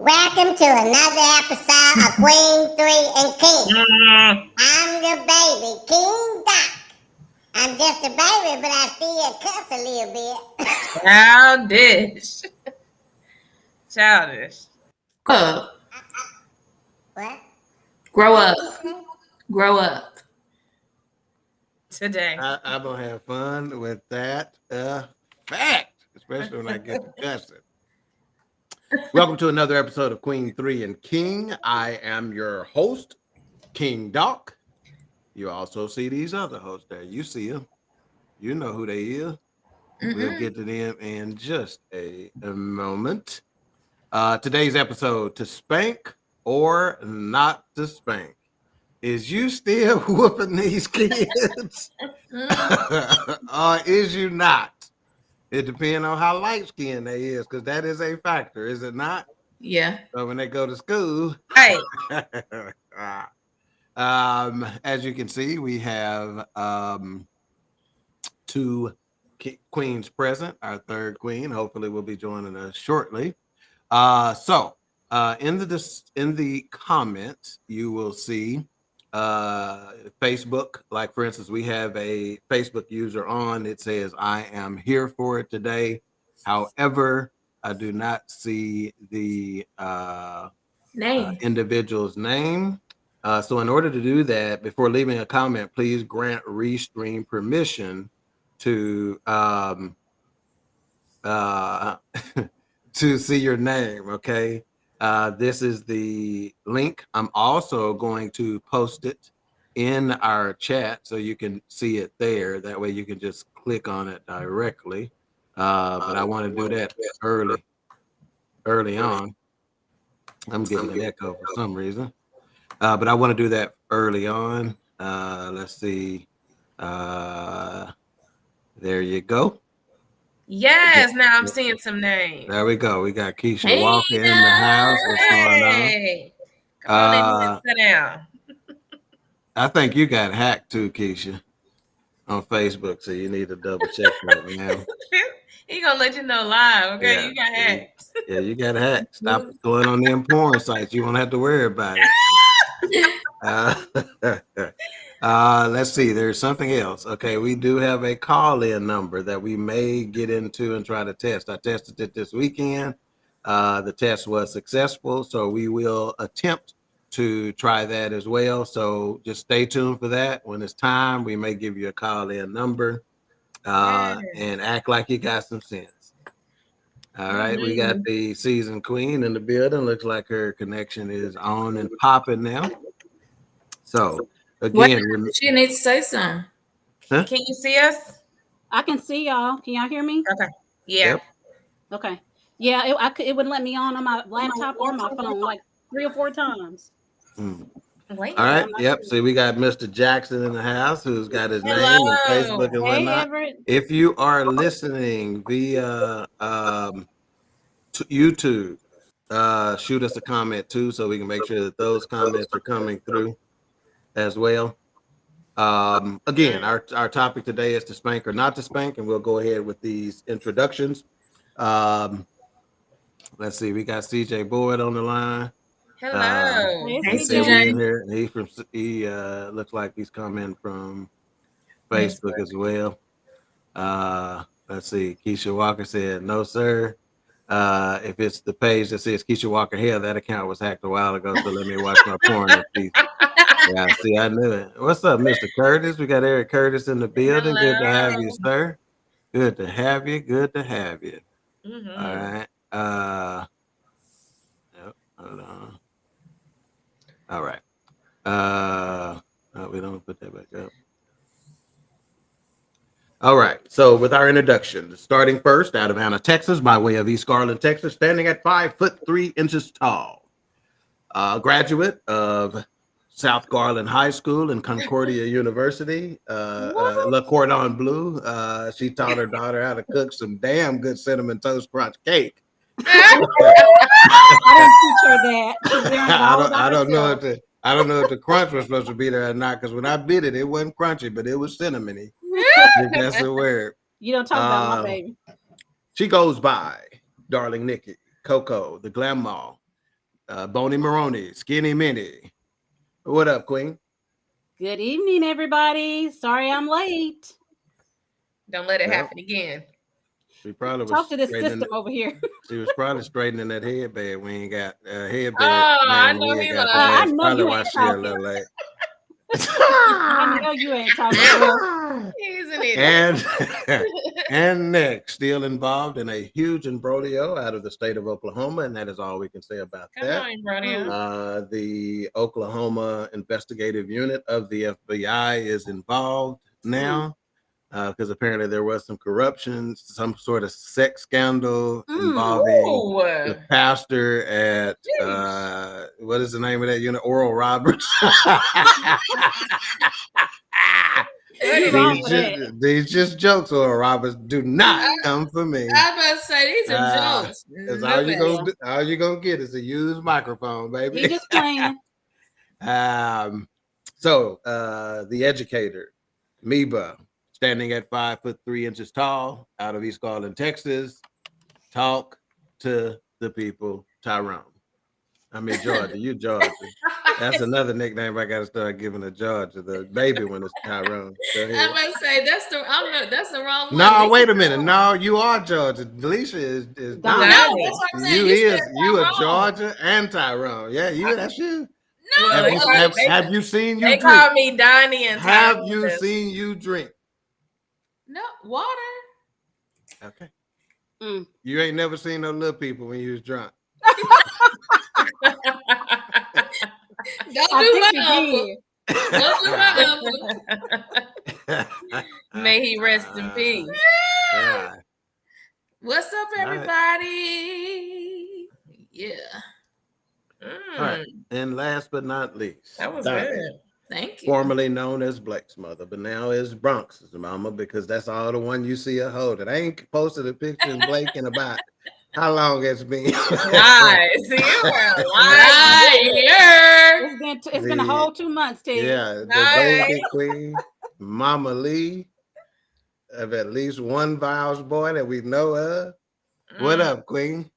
Welcome to another episode of Queen3 and King. I'm your baby, King Doc. I'm just a baby, but I still cuss a little bit. Childish. Childish. What? Grow up. Grow up. Today. I'm going to have fun with that fact, especially when I get to cussing. Welcome to another episode of Queen3 and King. I am your host, King Doc. You also see these other hosts there. You see them. You know who they is. We'll get to them in just a moment. Today's episode, to spank or not to spank. Is you still whooping these kids? Or is you not? It depends on how light-skinned they is, because that is a factor, is it not? Yeah. So when they go to school, Hey. as you can see, we have two queens present. Our third queen, hopefully, will be joining us shortly. In the comments, you will see Facebook. Like, for instance, we have a Facebook user on. It says, I am here for it today. However, I do not see the individual's name. So in order to do that, before leaving a comment, please grant Restream permission to to see your name, okay? This is the link. I'm also going to post it in our chat so you can see it there. That way you can just click on it directly. But I want to do that early on. I'm getting an echo for some reason. But I want to do that early on. Let's see. There you go. Yes, now I'm seeing some names. There we go. We got Keisha Walker in the house. What's going on? Come on in, sit down. I think you got hacked too, Keisha, on Facebook. So you need to double check right now. He gonna let you know live, okay? Yeah, you got hacked. Yeah, you got hacked. Stop going on them porn sites. You won't have to worry about it. Let's see. There's something else. Okay, we do have a call-in number that we may get into and try to test. I tested it this weekend. The test was successful, so we will attempt to try that as well. So just stay tuned for that. When it's time, we may give you a call-in number and act like you got some sense. All right, we got the seasoned queen in the building. Looks like her connection is on and popping now. So again, she needs to say something. Huh? Can you see us? I can see y'all. Can y'all hear me? Okay. Yeah. Yep. Okay. Yeah, it wouldn't let me on my laptop or my phone like 3 or 4 times. Wait. All right. Yep. So we got Mr. Jackson in the house, who's got his name and Facebook and whatnot. Everett. If you are listening via YouTube, shoot us a comment too, so we can make sure that those comments are coming through as well. Again, our topic today is to spank or not to spank, and we'll go ahead with these introductions. Let's see, we got CJ Boyd on the line. Hello. Hey, CJ. He looks like he's coming from Facebook as well. Let's see, Keisha Walker said, no, sir. If it's the page that says Keisha Walker Hill, that account was hacked a while ago, so let me watch my porn in peace. Yeah, see, I knew it. What's up, Mr. Curtis? We got Eric Curtis in the building. Hello. Good to have you, sir. Good to have you. Good to have you. All right. Yep, hold on. All right. We don't put that back up. All right. So with our introduction, starting first out of Anna, Texas, by way of East Garland, Texas, standing at 5'3" tall, graduate of South Garland High School and Concordia University, Le Cordon Bleu. She taught her daughter how to cook some damn good cinnamon toast crunch cake. I didn't teach her that. I don't know if the crunch was supposed to be there or not, because when I bit it, it wasn't crunchy, but it was cinnamony. That's the word. You don't talk about my baby. She goes by Darling Nikki, Coco, the Glam Mall, Boney Maroney, Skinny Minnie. What up, Queen? Good evening, everybody. Sorry I'm late. Don't let it Well, happen again. She probably Talk was to the straightening. system over here. She was probably straightening that headband. We ain't got headband. Oh, I Man, know we he ain't got loves today. I That's know probably you why ain't she a talking. little late. I know you ain't talking, girl. He's an idiot. And next, still involved in a huge imbroglio out of the state of Oklahoma, and that is all we can say about Come that. on, Brody. The Oklahoma investigative unit of the FBI is involved now because apparently there was some corruption, some sort of sex scandal involving the pastor at what is the name of that unit? Oral Roberts. These just jokes, Oral Roberts. Do not come for me. I'm about to say these are jokes. That's all you gonna get is a used microphone, baby. He just playing. So the educator, Meba, standing at 5'3" tall, out of East Garland, Texas, talk to the people. Tyrone. I mean Georgia. You Georgia. That's another nickname I got to start giving to Georgia. The baby one is Tyrone. Go ahead. I'm about to say that's the wrong one. No, wait a minute. No, you are Georgia. Delisha is Donnie. No, that's what I'm saying. You are Georgia and Tyrone. Yeah, that's you. No, Have you seen you They drink? call me Donnie and Have Tyrone. you seen you drink? No water. Okay. You ain't never seen no little people when you was drunk. Don't do my uncle. May he rest in peace. Yeah. What's up, everybody? Yeah. All right. And last but not least, that was good. Thank you. Formerly known as Blake's mother, but now is Bronx's mama because that's all the one you see her holding. I ain't posted a picture of Blake in about how long it's been. Nice. You were a liar. It's been a whole 2 months, Ted. Yeah, the baby queen, Mama Lee, of at least one Viles boy that we know of. What up, Queen?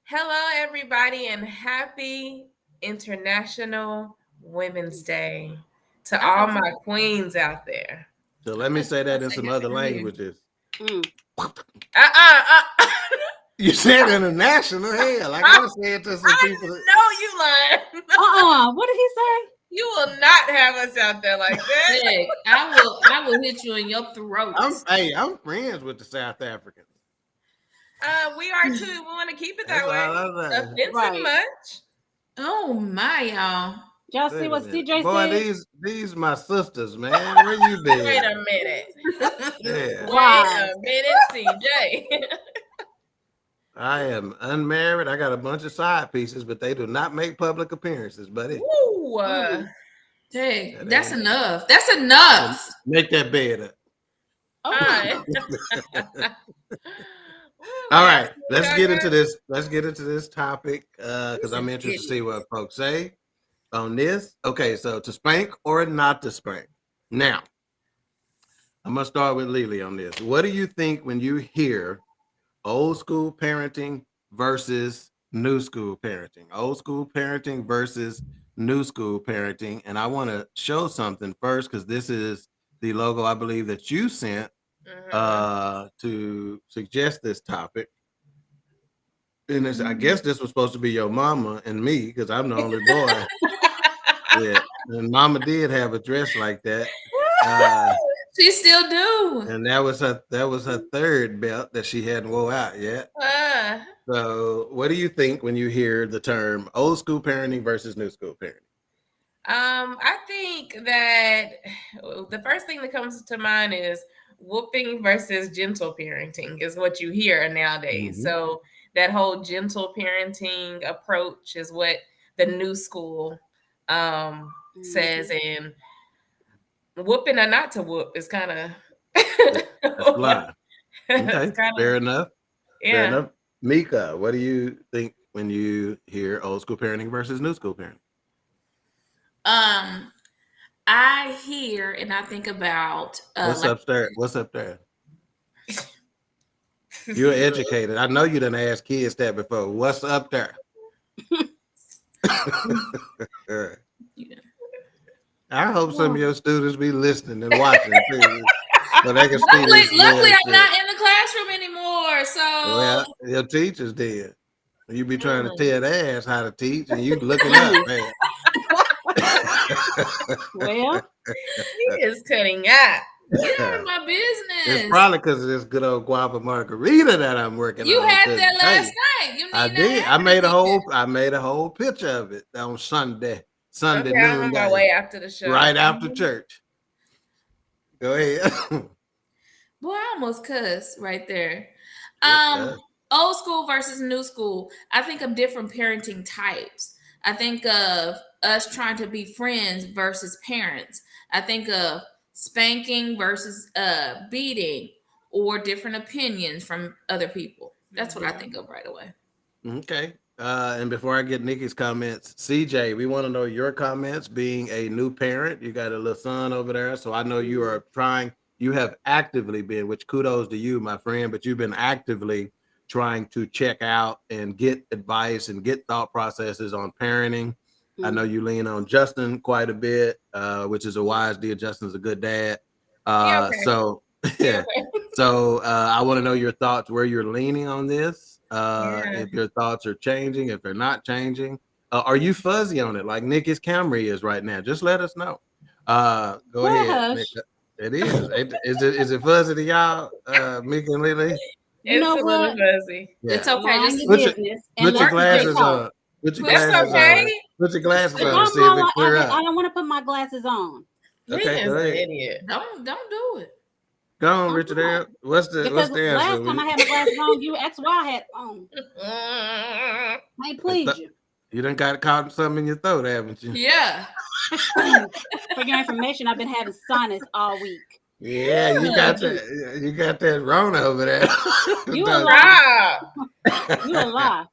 Hello, everybody, and happy International Women's Day to all my queens out there. So let me say that in some other languages. You said international. Hell, I gotta say it to some people. No, you lying. What did he say? You will not have us out there like that. Hey, I will hit you in your throat. I'm friends with the South Africans. We are too. We want to keep it that way. Offensive much? Oh my, y'all. Y'all see what CJ said? These my sisters, man. Where you been? Wait a minute. Yeah. Wait a minute, CJ. I am unmarried. I got a bunch of side pieces, but they do not make public appearances, buddy. Ooh. Hey, that's enough. That's enough. Make that bed up. All right. Let's get into this. Let's get into this topic because I'm interested to see what folks say on this. Okay, so to spank or not to spank. Now, I'm gonna start with Lily on this. What do you think when you hear old school parenting versus new school parenting? Old school parenting versus new school parenting. And I want to show something first because this is the logo I believe that you sent to suggest this topic. And I guess this was supposed to be your mama and me because I'm the only boy. Yeah, and mama did have a dress like that. She still do. And that was her third belt that she hadn't wore out yet. So what do you think when you hear the term old school parenting versus new school parenting? I think that the first thing that comes to mind is whooping versus gentle parenting is what you hear nowadays. Mm-hmm. So that whole gentle parenting approach is what the new school says, and whooping or not to whoop is kind of that's blind. Okay, fair enough. Yeah. Fair enough. Mika, what do you think when you hear old school parenting versus new school parenting? I hear and I think about what's up there? What's up there? You're educated. I know you done asked kids that before. What's up there? I hope some of your students be listening and watching too, so they can see Luckily, this. I'm not in the classroom anymore. So Well, your teachers did. You be trying to Mm. tell their ass how to teach, and you looking up, man. Well, He is cutting up. get out of my business. It's probably because of this good old guava margarita that I'm working You on. had to that last today. night. You need I that did. I every made a whole picture of it on Sunday Okay, I'm on my noonday, way after the show. right after church. Go ahead. Boy, I almost cussed right there. Good Old school versus new school. I think of different parenting types. I think of us trying to be friends versus parents. I think of spanking versus beating or different opinions from other people. That's what I think of right away. Okay. And before I get Nikki's comments, CJ, we want to know your comments. Being a new parent, you got a little son over there, so I know you are trying. You have actively been, which kudos to you, my friend, but you've been actively trying to check out and get advice and get thought processes on parenting. I know you lean on Justin quite a bit, which is a wise deal. Justin's a good dad. Okay. So yeah. So I want to know your thoughts, where you're leaning on this. If your thoughts are changing, if they're not changing. Are you fuzzy on it like Nikki's Camry is right now? Just let us know. Go well, ahead, Nick. hush. It is. Is it fuzzy to y'all, Mickey and Lily? You know It's a little what? fuzzy. Yeah. It's okay. Mind Just your Put your- business and Put your let them glasses talk. on. Put your That's glasses okay. on. Put your glasses If on I'm and see if it all, clear I up. don't want to put my glasses on Okay, Lena's go an ahead. idiot. don't do it. Go on, I'm Richard. not. What's the because answer? last time I had my glasses on, you asked why I had on. I ain't pleased you. You done got caught something in your throat, haven't you? Yeah. For your information, I've been having sinus all week. Yeah, you got that. You got that Rona over there. You a lie. Stop. You a lie.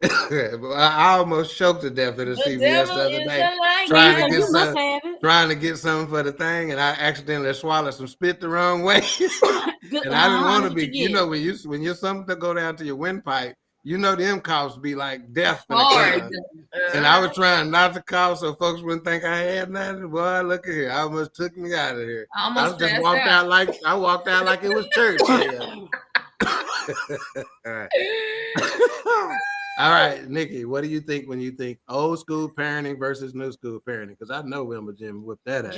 I almost choked to death at the The CVS devil the other is day, a liar. trying to So get you must some, have it. trying to get something for the thing, and I accidentally swallowed some spit the wrong way. Good, And I didn't want to that's be, what you get. know, when you're something to go down to your windpipe, you know them coughs be like death in the Hard. car. And I was trying not to cough so folks wouldn't think I had nothing. Boy, look at here. I almost took me out of here. I almost just passed walked out like it was church. All right, Nikki, what do you think when you think old school parenting versus new school parenting? Because I know Wilma Jim whipped that out.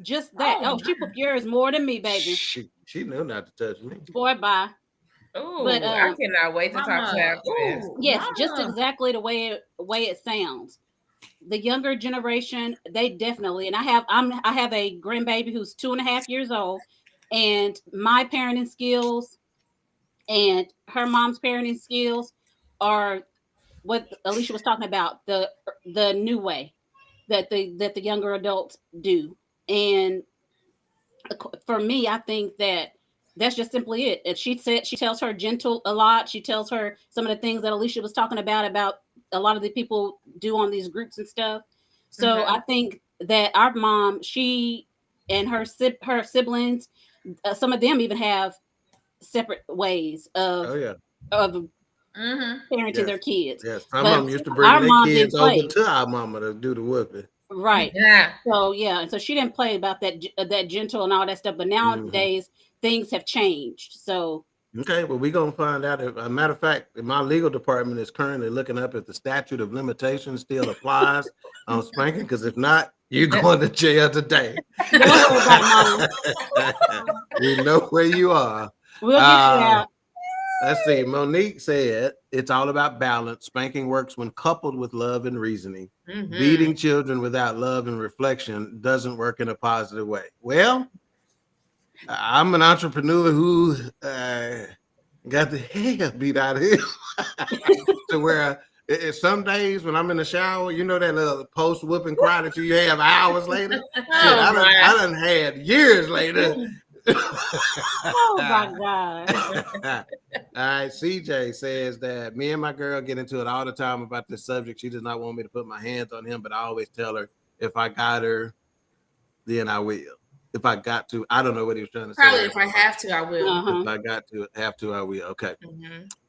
Just that. Oh, she put yours more than me, baby. She knew not to touch me. Boy, bye. Ooh, But, I cannot wait to talk to her after this. Yes, just exactly the way it sounds. The younger generation, they definitely, and I have a grandbaby who's 2.5 years old, and my parenting skills and her mom's parenting skills are what Alicia was talking about, the new way that the younger adults do. And for me, I think that's just simply it. And she tells her gentle a lot. She tells her some of the things that Alicia was talking about a lot of the people do on these groups and stuff. So I think that our mom, she and her siblings, some of them even have separate ways of parenting their kids. Yes, some of them used to bring their kids over to our mama to do the whooping. Right. Yeah. So and so she didn't play about that gentle and all that stuff. But nowadays things have changed. So okay, well, we're gonna find out. If, a matter of fact, my legal department is currently looking up if the statute of limitations still applies on spanking. Because if not, you're going to jail today. We know where you are. We'll get you out. Let's see. Monique said it's all about balance. Spanking works when coupled with love and reasoning. Beating children without love and reflection doesn't work in a positive way. Well, I'm an entrepreneur who got the hell beat out of him to where some days when I'm in the shower, you know that little post whooping cry that you have hours later. I done had years later. Oh my God. All right, CJ says that me and my girl get into it all the time about this subject. She does not want me to put my hands on him, but I always tell her if I got her, then I will. If I got to, I don't know what he was trying to say. Probably if I have to, I will. If I got to, have to, I will. Okay.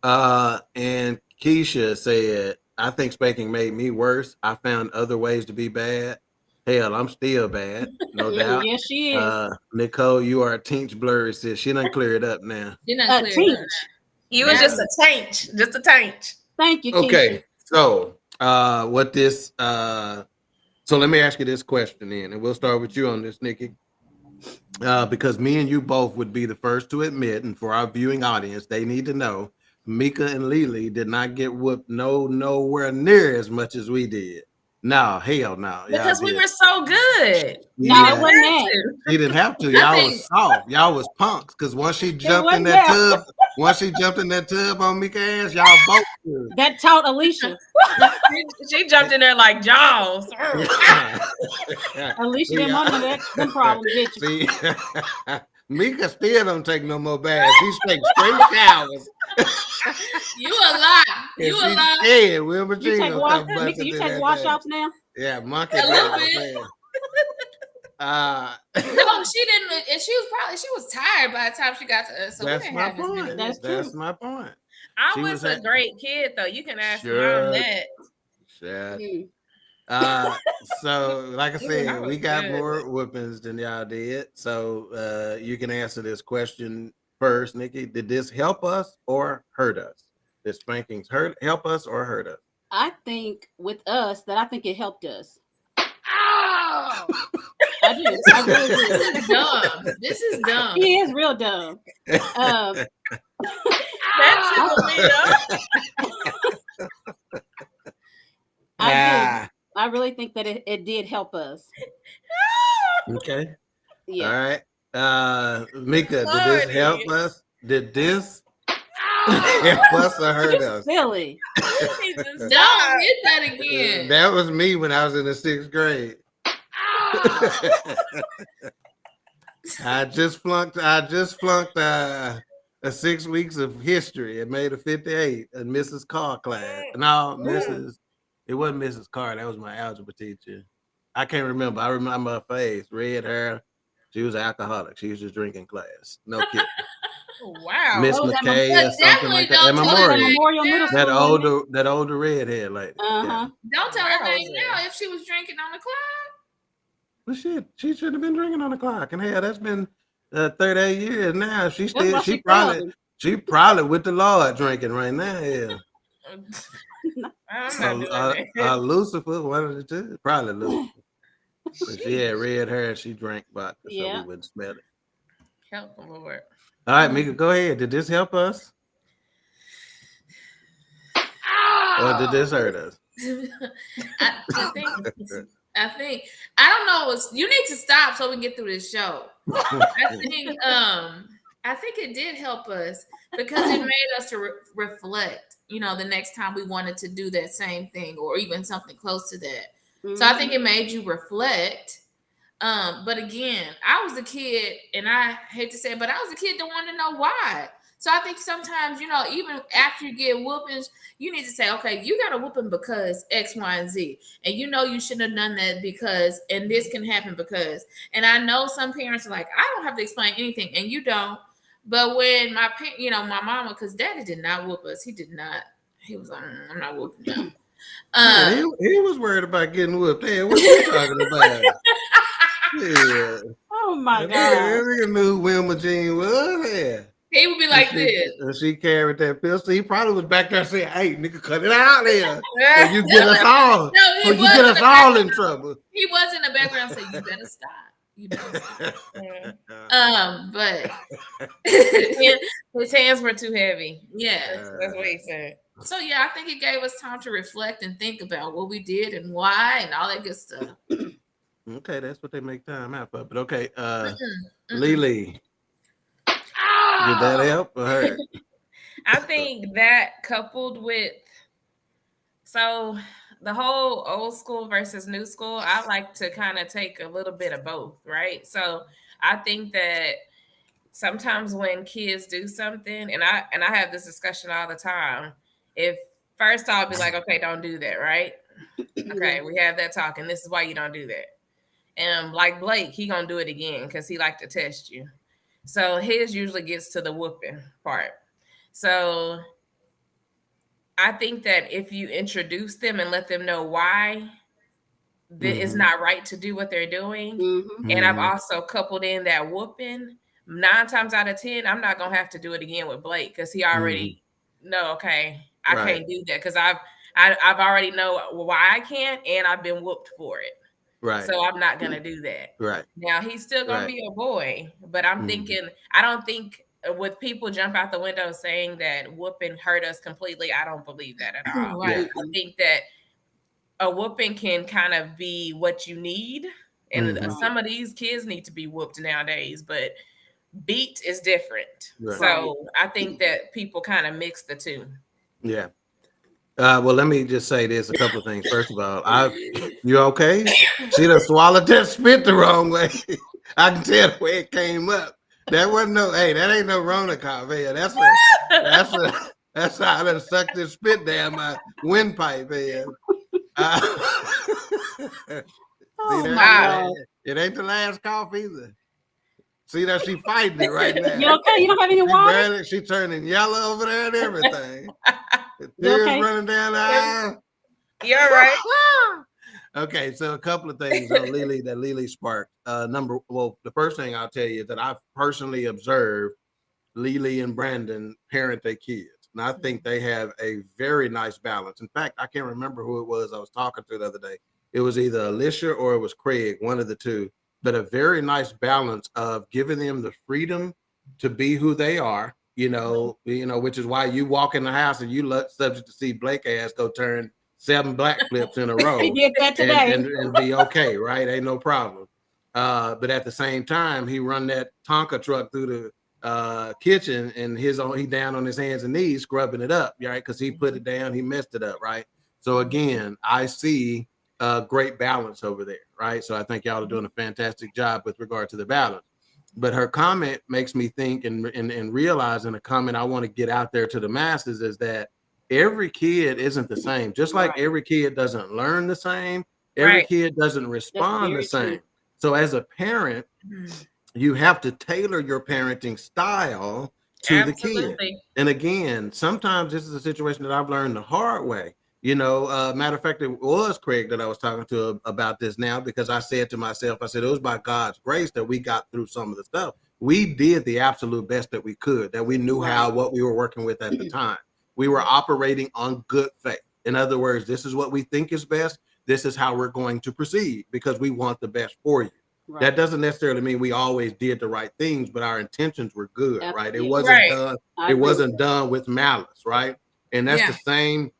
And Keisha said, I think spanking made me worse. I found other ways to be bad. Hell, I'm still bad, no doubt. Yes, she is. Nicole, you are a teach blurry, sis. She done clear it up now. You're not clear. Teach. You was just a taint, just a taint. Thank you, Okay, Keisha. so what this so let me ask you this question then, and we'll start with you on this, Nikki. Because me and you both would be the first to admit, and for our viewing audience, they need to know Mika and Lily did not get whooped nowhere near as much as we did. No, hell no. Because we were so good. No, it wasn't that. She didn't have to. Y'all was soft. Y'all was punks. Because once she jumped in that tub, on Mika ass, y'all both good. That taught Alicia. She jumped in there like Jaws. Alicia didn't want none of them problems, did you? See, Mika still don't take no more baths. She takes straight showers. You a lie. You a lie. Yeah, Wilbur You take Mika, you take wash offs now? Yeah, monkey. A little bit. No, she didn't. And she was tired by the time she got to us. So that's my point. That's my point. I was a great kid, though. You can ask Mom that. So, like I said, we got more whoopings than y'all did. So, you can answer this question first, Nikki. Did this help us or hurt us? Did spankings help us or hurt us? I think with us I think it helped us. Ow! I do. I really do. This is dumb. This is dumb. He is real dumb. That's I really think that it did help us. Okay. Yeah. All right. Mika, did this help us? Did this help us or hurt us? Silly. Don't hit that again. That was me when I was in the 6th grade. I just flunked a 6 weeks of history and made a 58 in Mrs. Carr class. No, it wasn't Mrs. Carr. That was my algebra teacher. I can't remember. I remember her face, red hair. She was an alcoholic. She was just drinking class. No kidding. Wow. Miss McKay or something like that. Memorial Middle School. That older redhead lady. Uh-huh. Don't tell her name now if she was drinking on the clock. Well, shit, she should have been drinking on the clock. And hell, that's been 38 years now. She probably with the Lord drinking right now. Yeah. Lucifer, one of the two. Probably Lucifer. But she had red hair and she drank vodka, so we wouldn't smell it. Help the Lord. All right, Mika, go ahead. Did this help us? Or did this hurt us? I think I don't know. You need to stop so we can get through this show. I think it did help us because it made us to reflect. The next time we wanted to do that same thing or even something close to that. Mm-hmm. So I think it made you reflect. But again, I was a kid, and I hate to say it, but I was a kid that wanted to know why. So I think sometimes, even after you get whoopings, you need to say, okay, you got a whooping because X, Y, and Z. And you shouldn't have done that because, and this can happen because. And I know some parents are like, I don't have to explain anything, and you don't. But when my mama, because daddy did not whoop us. He did not. He was like, I'm not whooping you. He was worried about getting whooped. Hey, what are you talking about? Yeah. Oh my God. I knew who Wilma Jean was. Yeah. He would be like this. And she carried that pistol. He probably was back there saying, hey, nigga, cut it out there. Or you get us all. You get us all in trouble. He was in the background saying, you better stop. You better stop. But his hands were too heavy. Yeah. That's what he said. So yeah, I think it gave us time to reflect and think about what we did and why and all that good stuff. Okay, that's what they make time out for. But okay, Lily, did that help or hurt? I think that coupled with the whole old school versus new school, I like to kind of take a little bit of both, right? So I think that sometimes when kids do something, and I have this discussion all the time. If first I'll be like, okay, don't do that, right? Okay, we have that talk, and this is why you don't do that. And like Blake, he gonna do it again because he like to test you. So his usually gets to the whooping part. So I think that if you introduce them and let them know why it's not right to do what they're doing, and I've also coupled in that whooping, 9 times out of 10, I'm not gonna have to do it again with Blake because he already know. Okay, I can't do that because I've already know why I can't, and I've been whooped for it. Right. So I'm not gonna do that. Right. Now he's still gonna be a boy, but I'm thinking I don't think with people jump out the window saying that whooping hurt us completely. I don't believe that at all. Right. I think that a whooping can kind of be what you need, and some of these kids need to be whooped nowadays, but beat is different. Right. So I think that people kind of mix the two. Yeah. Well, let me just say this: a couple of things. First of all, you okay? She done swallowed that spit the wrong way. I can tell the way it came up. That wasn't that ain't no Rona cough. Hey, that's how I done sucked this spit down my windpipe. It ain't the last cough either. See that she fighting it right now. You okay? You don't have any water? She turning yellow over there and everything. The tears running down the eye. You're right. Okay, so a couple of things on Lily that Lily sparked. The first thing I'll tell you is that I've personally observed Lily and Brandon parent their kids. And I think they have a very nice balance. In fact, I can't remember who it was I was talking to the other day. It was either Alicia or it was Craig, one of the two, but a very nice balance of giving them the freedom to be who they are, which is why you walk in the house and you look subject to see Blake ass go turn 7 black flips in a row. He did that today. And be okay, right? Ain't no problem. But at the same time, he run that Tonka truck through the kitchen and he down on his hands and knees scrubbing it up, right? Because he put it down, he messed it up, right? So again, I see great balance over there, right? So I think y'all are doing a fantastic job with regard to the balance. But her comment makes me think and realize, in a comment I want to get out there to the masses, is that every kid isn't the same. Just like every kid doesn't learn the same, every kid doesn't respond the same. True. So as a parent, you have to tailor your parenting style to the kid. And again, sometimes this is a situation that I've learned the hard way. Matter of fact, it was Craig that I was talking to about this now, because I said to myself, it was by God's grace that we got through some of the stuff. We did the absolute best that we could, that we knew what we were working with at the time. We were operating on good faith. In other words, this is what we think is best. This is how we're going to proceed because we want the best for you. Right. That doesn't necessarily mean we always did the right things, but our intentions were good, right? It wasn't done. It wasn't done with malice, right? And that's the same.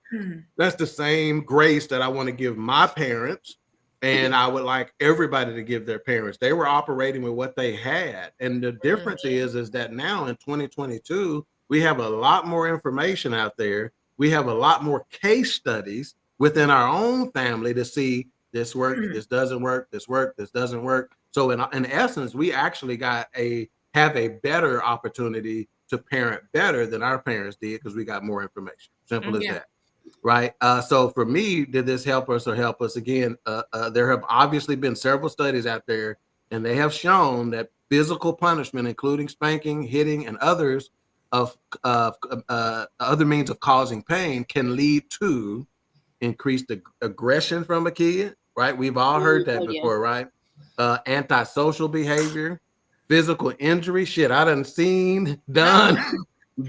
That's the same grace that I want to give my parents, and I would like everybody to give their parents. They were operating with what they had, and the difference is that now in 2022 we have a lot more information out there. We have a lot more case studies within our own family to see this works, this doesn't work, this works, this doesn't work. So in essence, we actually have a better opportunity to parent better than our parents did because we got more information. Simple as that. Right. So for me, did this help us or help us? Again, there have obviously been several studies out there, and they have shown that physical punishment, including spanking, hitting, and others of other means of causing pain, can lead to increased aggression from a kid. Right. We've all heard that before, right? Antisocial behavior, physical injury. Shit, I done seen done.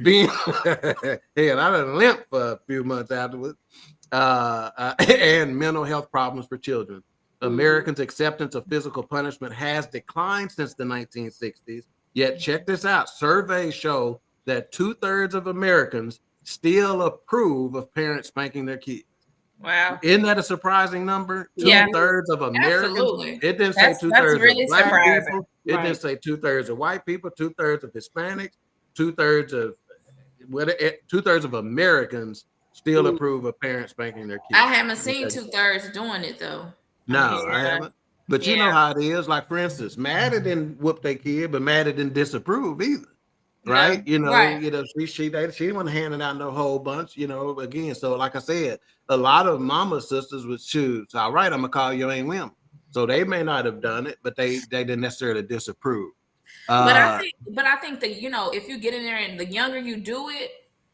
Being hell, I done limp for a few months afterwards, and mental health problems for children. Americans' acceptance of physical punishment has declined since the 1960s. Yet, check this out: surveys show that 2/3 of Americans still approve of parents spanking their kids. Wow, isn't that a surprising number? 2/3 of Americans. Absolutely. It didn't say 2/3 really of black surprising. people. It didn't say 2/3 of white people. 2/3 of Hispanics. 2/3 of 2/3 of Americans still approve of parents spanking their kids. I haven't seen 2/3 doing it though. No, I haven't. But you know how it is. Like, for instance, Maddie didn't whoop their kid, but Maddie didn't disapprove either. Right? She wasn't handing out no whole bunch, again. So like I said, a lot of mama's sisters would choose, all right, I'm gonna call your ain't women. So they may not have done it, but they didn't necessarily disapprove. But I think that, if you get in there and the younger you do it,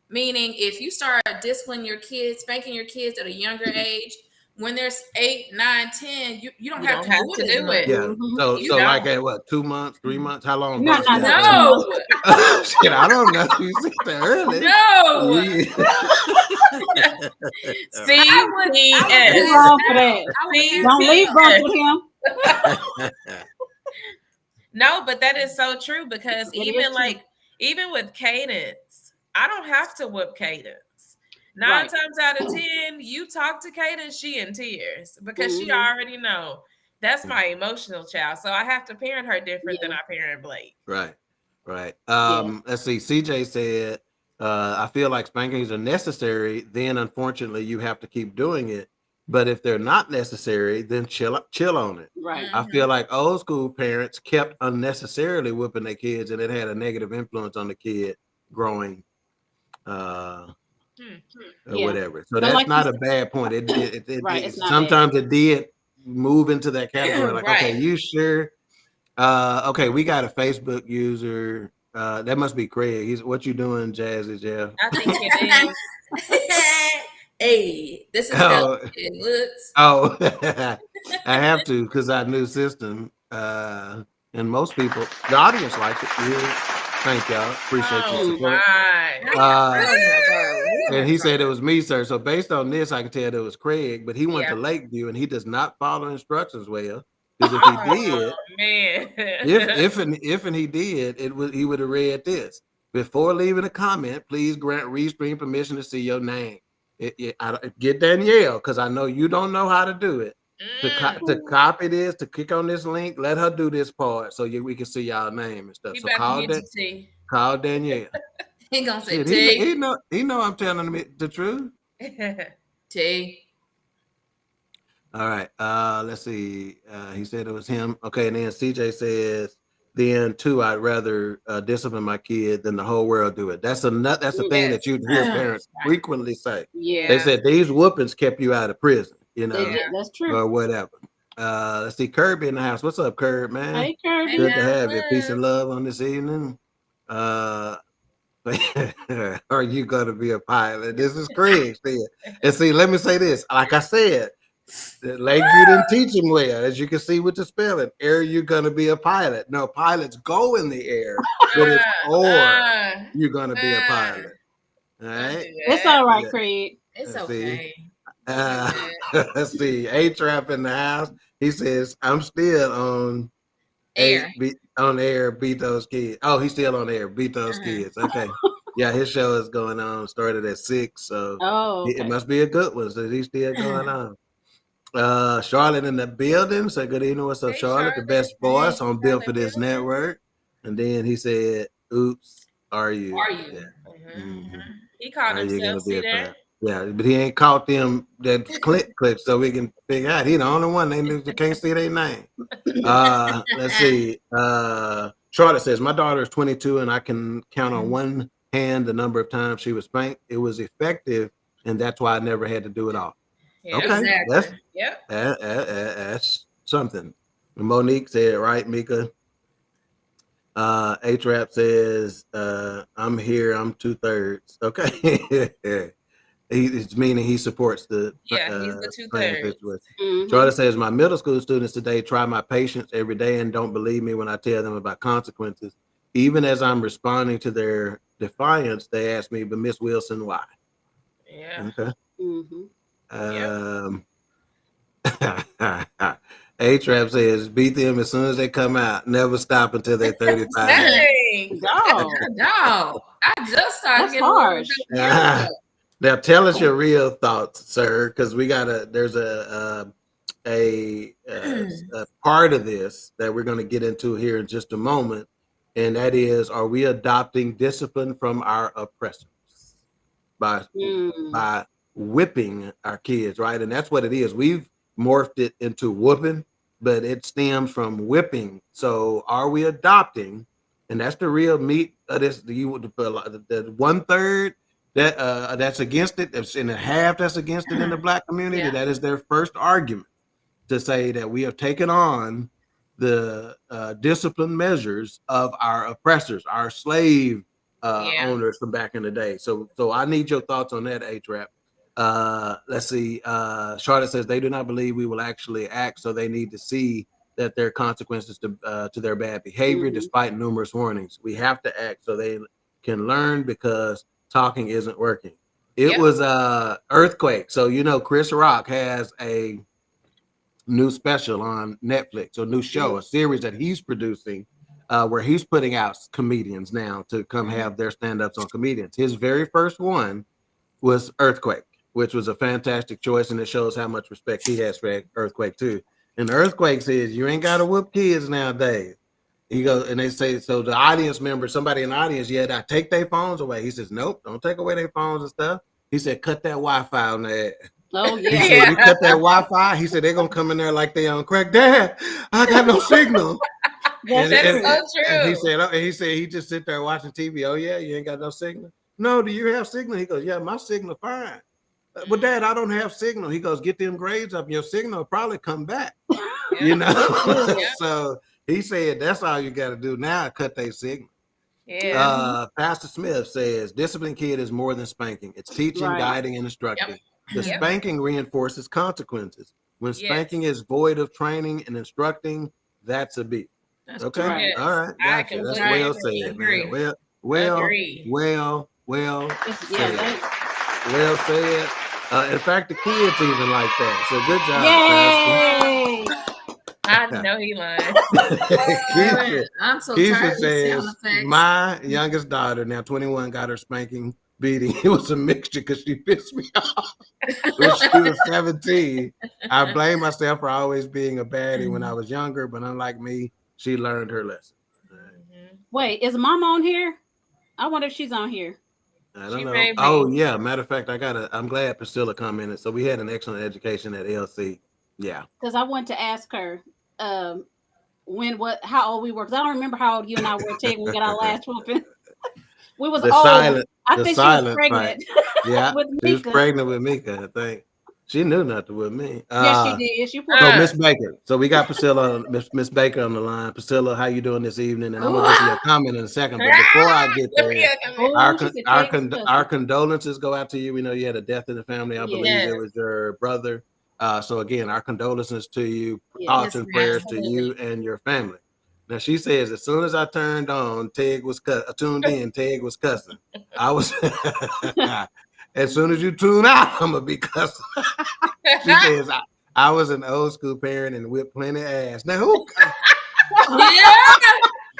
Meaning, if you start disciplining your kids, spanking your kids at a younger age, when they're 8, 9, 10, you don't have to do it as much. Yeah. So You so like don't. at what, 2 months, 3 months? How long? No, Bucks no, got? no. 2 No, months. Shit, I don't know. You said that early. no. CPS. What's wrong for that? I would ask Don't leave them. Brooks with him. No, but that is so true because It even is true. even with Cadence, I don't have to whip Cadence. 9 Right. times out of 10, you talk to Cadence, she in tears because she Mhm. already know that's my emotional child. So I have to parent her different than Yeah. I parent Blake. Right. Right. Yeah. Let's see. CJ said, I feel like spankings are necessary, then unfortunately you have to keep doing it. But if they're not necessary, then chill on it. Right. I feel like old school parents kept unnecessarily whipping their kids, and it had a negative influence on the kid growing or Yeah. whatever. So But that's like you not a said, bad point. right, it's not bad. Sometimes it did move into that category. Like, okay, Right. you sure? Okay, we got a Facebook user. That must be Craig. He's what you doing, Jazzy Jeff? I think it is. Hey, this is Oh, it looks. oh, I have to because our new system. And most people, the audience likes it. Yeah. Thank y'all. Appreciate your Oh support. my. And he said it was me, sir. So based on this, I can tell it was Craig, but he went Yeah. to Lakeview and he does not follow instructions well. Because if he did, Oh man. if he did, he would have read this. Before leaving a comment, please grant Restream permission to see your name. Get Danielle, because I know you don't know how to do it. To copy this, to click on this link, let her do this part so we can see y'all name and stuff. He So about to get to T. call Danielle. He gonna say Shit, T. he know I'm telling him the truth. T. All right. Let's see. He said it was him. Okay, and then CJ says, then too, I'd rather discipline my kid than the whole world do it. That's a thing that you hear parents frequently say. Yeah. They said these whoopings kept you out of prison, you know, That's true. or whatever. Let's see, Kirby in the house. What's up, Kirby, man? Hey, Kirby. Good to have you. Peace and love on this evening. Are you gonna be a pilot? This is Craig. And see, let me say this. Like I said, Lakeview didn't teach him well, as you can see with the spelling. Are you gonna be a pilot? No, pilots go in the air, but it's you're gonna be a pilot. All right. It's all right, Craig. It's Let's okay. Let's see. A-Trap in the house. He says, I'm still on Air. On air, beat those kids. Oh, he's still on air, beat those kids. Okay. Yeah, his show is going on, started at 6, so okay. It must be a good one. So he's still going on. Charlotte in the building. Say good evening. What's up, Charlotte? The best voice on Built for This Network. And then he said, oops, are you? Yeah. He called himself, see that? Yeah, but he ain't caught them that clip so we can figure out. He the only one they can't see their name. Let's see. Charlotte says, my daughter is 22 and I can count on one hand the number of times she was spanked. It was effective, and that's why I never had to do it all. Yeah, okay, exactly. That's something. Monique said, right, Mika? A-Trap says, I'm here, I'm 2/3. Okay. It's meaning he supports the he's the 2/3. Charlotte says, my middle school students today try my patience every day and don't believe me when I tell them about consequences. Even as I'm responding to their defiance, they ask me, but Miss Wilson, why? Yeah. Okay. A-Trap says, beat them as soon as they come out. Never stop until they're 35. No. I just started getting harsh. Now tell us your real thoughts, sir, because there's a part of this that we're going to get into here in just a moment, and that is, are we adopting discipline from our oppressors by whipping our kids, right? And that's what it is. We've morphed it into whooping, but it stems from whipping. So are we adopting? And that's the real meat of this. The 1/3 that's against it, that's in a half that's against it in the Black community. Yeah. That is their first argument, to say that we have taken on the discipline measures of our oppressors, our slave owners from back in the day. So I need your thoughts on that, A-Trap. Let's see. Charlotte says they do not believe we will actually act, so they need to see that there are consequences to their bad behavior, despite numerous warnings. We have to act so they can learn, because talking isn't working. It was Earthquake. So Chris Rock has a new special on Netflix, or new show, a series that he's producing, where he's putting out comedians now to come have their stand-ups on comedians. His very first one was Earthquake, which was a fantastic choice, and it shows how much respect he has for Earthquake too. And Earthquake says, you ain't got to whoop kids nowadays. He goes, and they say, so the audience member, somebody in the audience, I take their phones away. He says, nope, don't take away their phones and stuff. He said, cut that Wi-Fi on that. Oh yeah. He said, you cut that Wi-Fi. He said, they're gonna come in there like they on crack. Dad, I got no signal. That's so true. And he said he just sit there watching TV. Oh yeah, you ain't got no signal. No, do you have signal? He goes, yeah, my signal fine. But Dad, I don't have signal. He goes, get them grades up. Your signal will probably come back. So he said that's all you got to do now. Cut their signal. Pastor Smith says discipline kid is more than spanking. It's teaching, guiding, and instructing. The spanking reinforces consequences. When spanking is void of training and instructing, that's a beat. That's okay. All right. Gotcha. That's well said. Man. Well said. Well said. In fact, the kids even like that. So good job, Pastor. I know he lying. I'm so tired of says, sound effects. My youngest daughter, now 21, got her spanking beating. It was a mixture because she pissed me off when she was 17. I blame myself for always being a baddie when I was younger, but unlike me, she learned her lesson. Wait, is Mama on here? I wonder if she's on here. I don't know. Oh yeah, matter of fact, I'm glad Priscilla commented. So we had an excellent education at LC. Yeah, because I wanted to ask her how old we were, because I don't remember how old you and I were when we got our last whooping. We was old. I think she was pregnant. Yeah, she was pregnant with Mika, I think. She knew not to with me. Yes, she did. So Miss Baker. So we got Priscilla, Miss Baker on the line. Priscilla, how you doing this evening? And I'm gonna get you a comment in a second. But before I get there, our condolences go out to you. We know you had a death in the family. I believe it was your brother. So again, our condolences to you, thoughts and prayers to you and your family. Now she says, as soon as I turned on, tuned in, Teg was cussing. I was as soon as you tune out, I'm gonna be cussing. She says, I was an old school parent and whipped plenty of ass. Now who?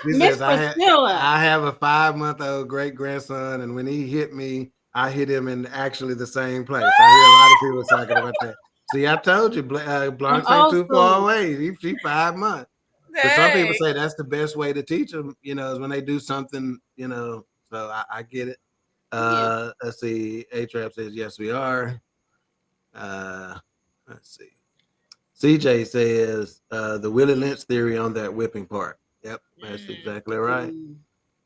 She says, I have a 5-month-old great grandson, and when he hit me, I hit him in actually the same place. I hear a lot of people talking about that. See, I told you, Blanche ain't too far away. She 5 months. But some people say that's the best way to teach them, is when they do something, so I get it. Let's see. A-Trap says, yes, we are. Let's see. CJ says, the Willie Lynch theory on that whipping part. Yep, that's exactly right.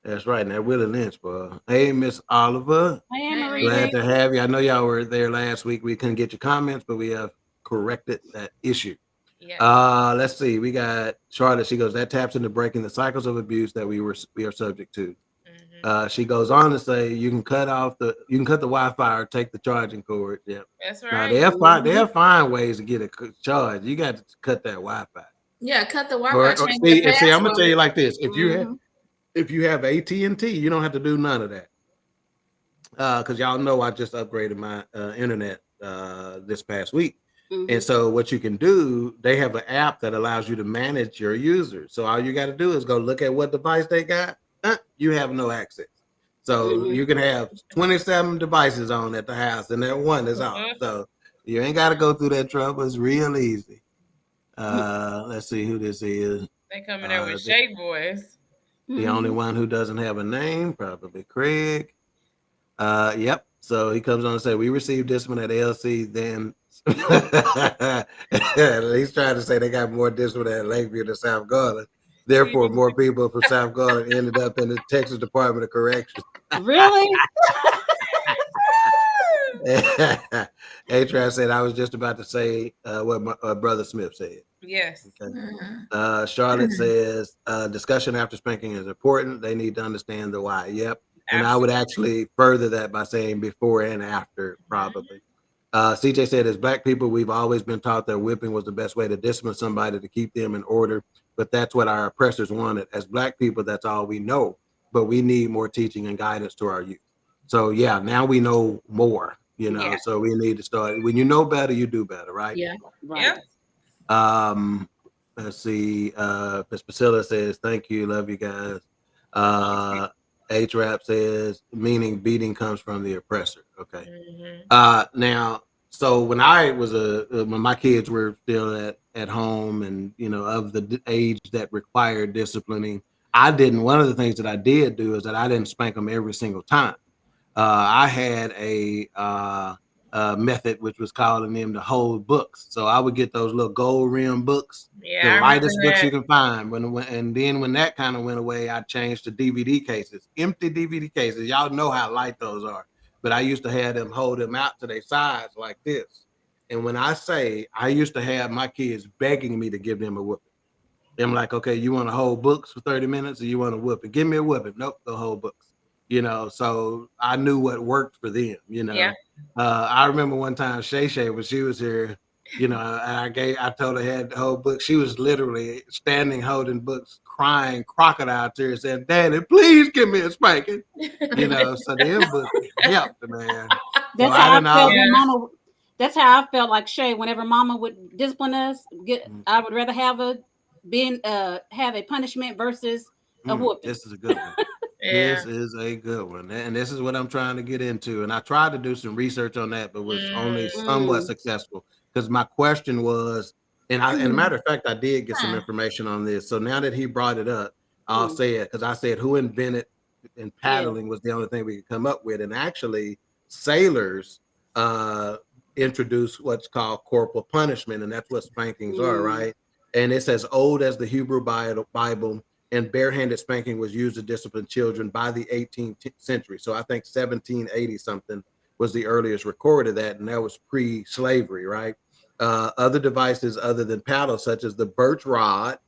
That's right. Now, Willie Lynch, boy. Hey, Miss Oliver. Hey, Marie. Glad to have you. I know y'all were there last week. We couldn't get your comments, but we have corrected that issue. Yeah. Let's see. We got Charlotte. She goes, that taps into breaking the cycles of abuse that we are subject to. She goes on to say, you can cut the Wi-Fi or take the charging cord. Yep. That's right. Now, they'll find ways to get a charge. You got to cut that Wi-Fi. Yeah, cut the Wi-Fi. See, I'm gonna tell you like this: if you have AT&T, you don't have to do none of that. Because y'all know I just upgraded my internet this past week. And so what you can do, they have an app that allows you to manage your users. So all you got to do is go look at what device they got. You have no access. So you can have 27 devices on at the house and that one is off. So you ain't got to go through that trouble. It's real easy. Let's see who this is. They come in there with Shake Boys. The only one who doesn't have a name, probably Craig. Yep. So he comes on and say, we received discipline at LC then. He's trying to say they got more discipline at Lakeview than South Garland. Therefore, more people from South Garland ended up in the Texas Department of Corrections. Really? A-Trap said, I was just about to say what my brother Smith said. Yes. Okay. Charlotte says, discussion after spanking is important. They need to understand the why. Yep. And I would actually further that by saying before and after, probably. CJ said, as Black people, we've always been taught that whipping was the best way to discipline somebody to keep them in order. But that's what our oppressors wanted. As Black people, that's all we know. But we need more teaching and guidance to our youth. So, yeah, now we know more, so we need to start. When you know better, you do better, right? Yeah. Right. Let's see. Miss Priscilla says, thank you. Love you guys. H-Rap says, meaning beating comes from the oppressor. Okay. Now, so when I was when my kids were still at home and, of the age that required disciplining, one of the things that I did do is that I didn't spank them every single time. I had a method which was calling them to hold books. So I would get those little gold rim books, the lightest books you can find. And then when that kind of went away, I changed to DVD cases, empty DVD cases. Y'all know how light those are. But I used to have them hold them out to their sides like this. And when I say, I used to have my kids begging me to give them a whooping. I'm like, okay, you want to hold books for 30 minutes or you want to whoop it? Give me a whooping. Nope, go hold books. So I knew what worked for them, I remember one time Shay when she was here, I told her I had the whole book. She was literally standing holding books, crying crocodile tears, saying, Daddy, please give me a spanking. So them books helped, man. That's how I felt when Mama. That's how I felt like Shay. Whenever Mama would discipline us, I would rather have have a punishment versus a whooping. This is a good one. This is a good one. And this is what I'm trying to get into. And I tried to do some research on that, but was only somewhat successful. Because my question was, and a matter of fact, I did get some information on this. So now that he brought it up, I'll say it. Because I said who invented and paddling was the only thing we could come up with. And actually, sailors introduced what's called corporal punishment. And that's what spankings are, right? And it's as old as the Hebrew Bible. And barehanded spanking was used to discipline children by the 18th century. So I think 1780 something was the earliest record of that, and that was pre-slavery, right? Other devices other than paddles, such as the birch rod,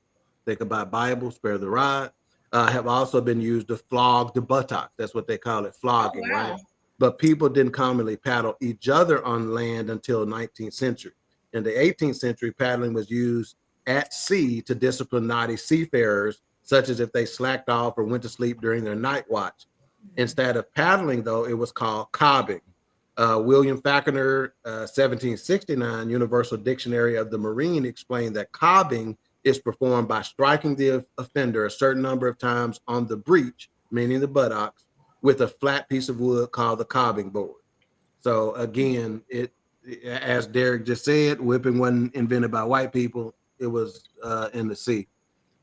think about Bible, spare the rod, have also been used to flog the buttocks. That's what they call it, flogging, right? But people didn't commonly paddle each other on land until 19th century. In the 18th century, paddling was used at sea to discipline naughty seafarers, such as if they slacked off or went to sleep during their night watch. Instead of paddling, though, it was called cobbing. William Falconer, 1769, Universal Dictionary of the Marine, explained that cobbing is performed by striking the offender a certain number of times on the breech, meaning the buttocks, with a flat piece of wood called the cobbing board. So again, as Derek just said, whipping wasn't invented by white people. It was in the sea.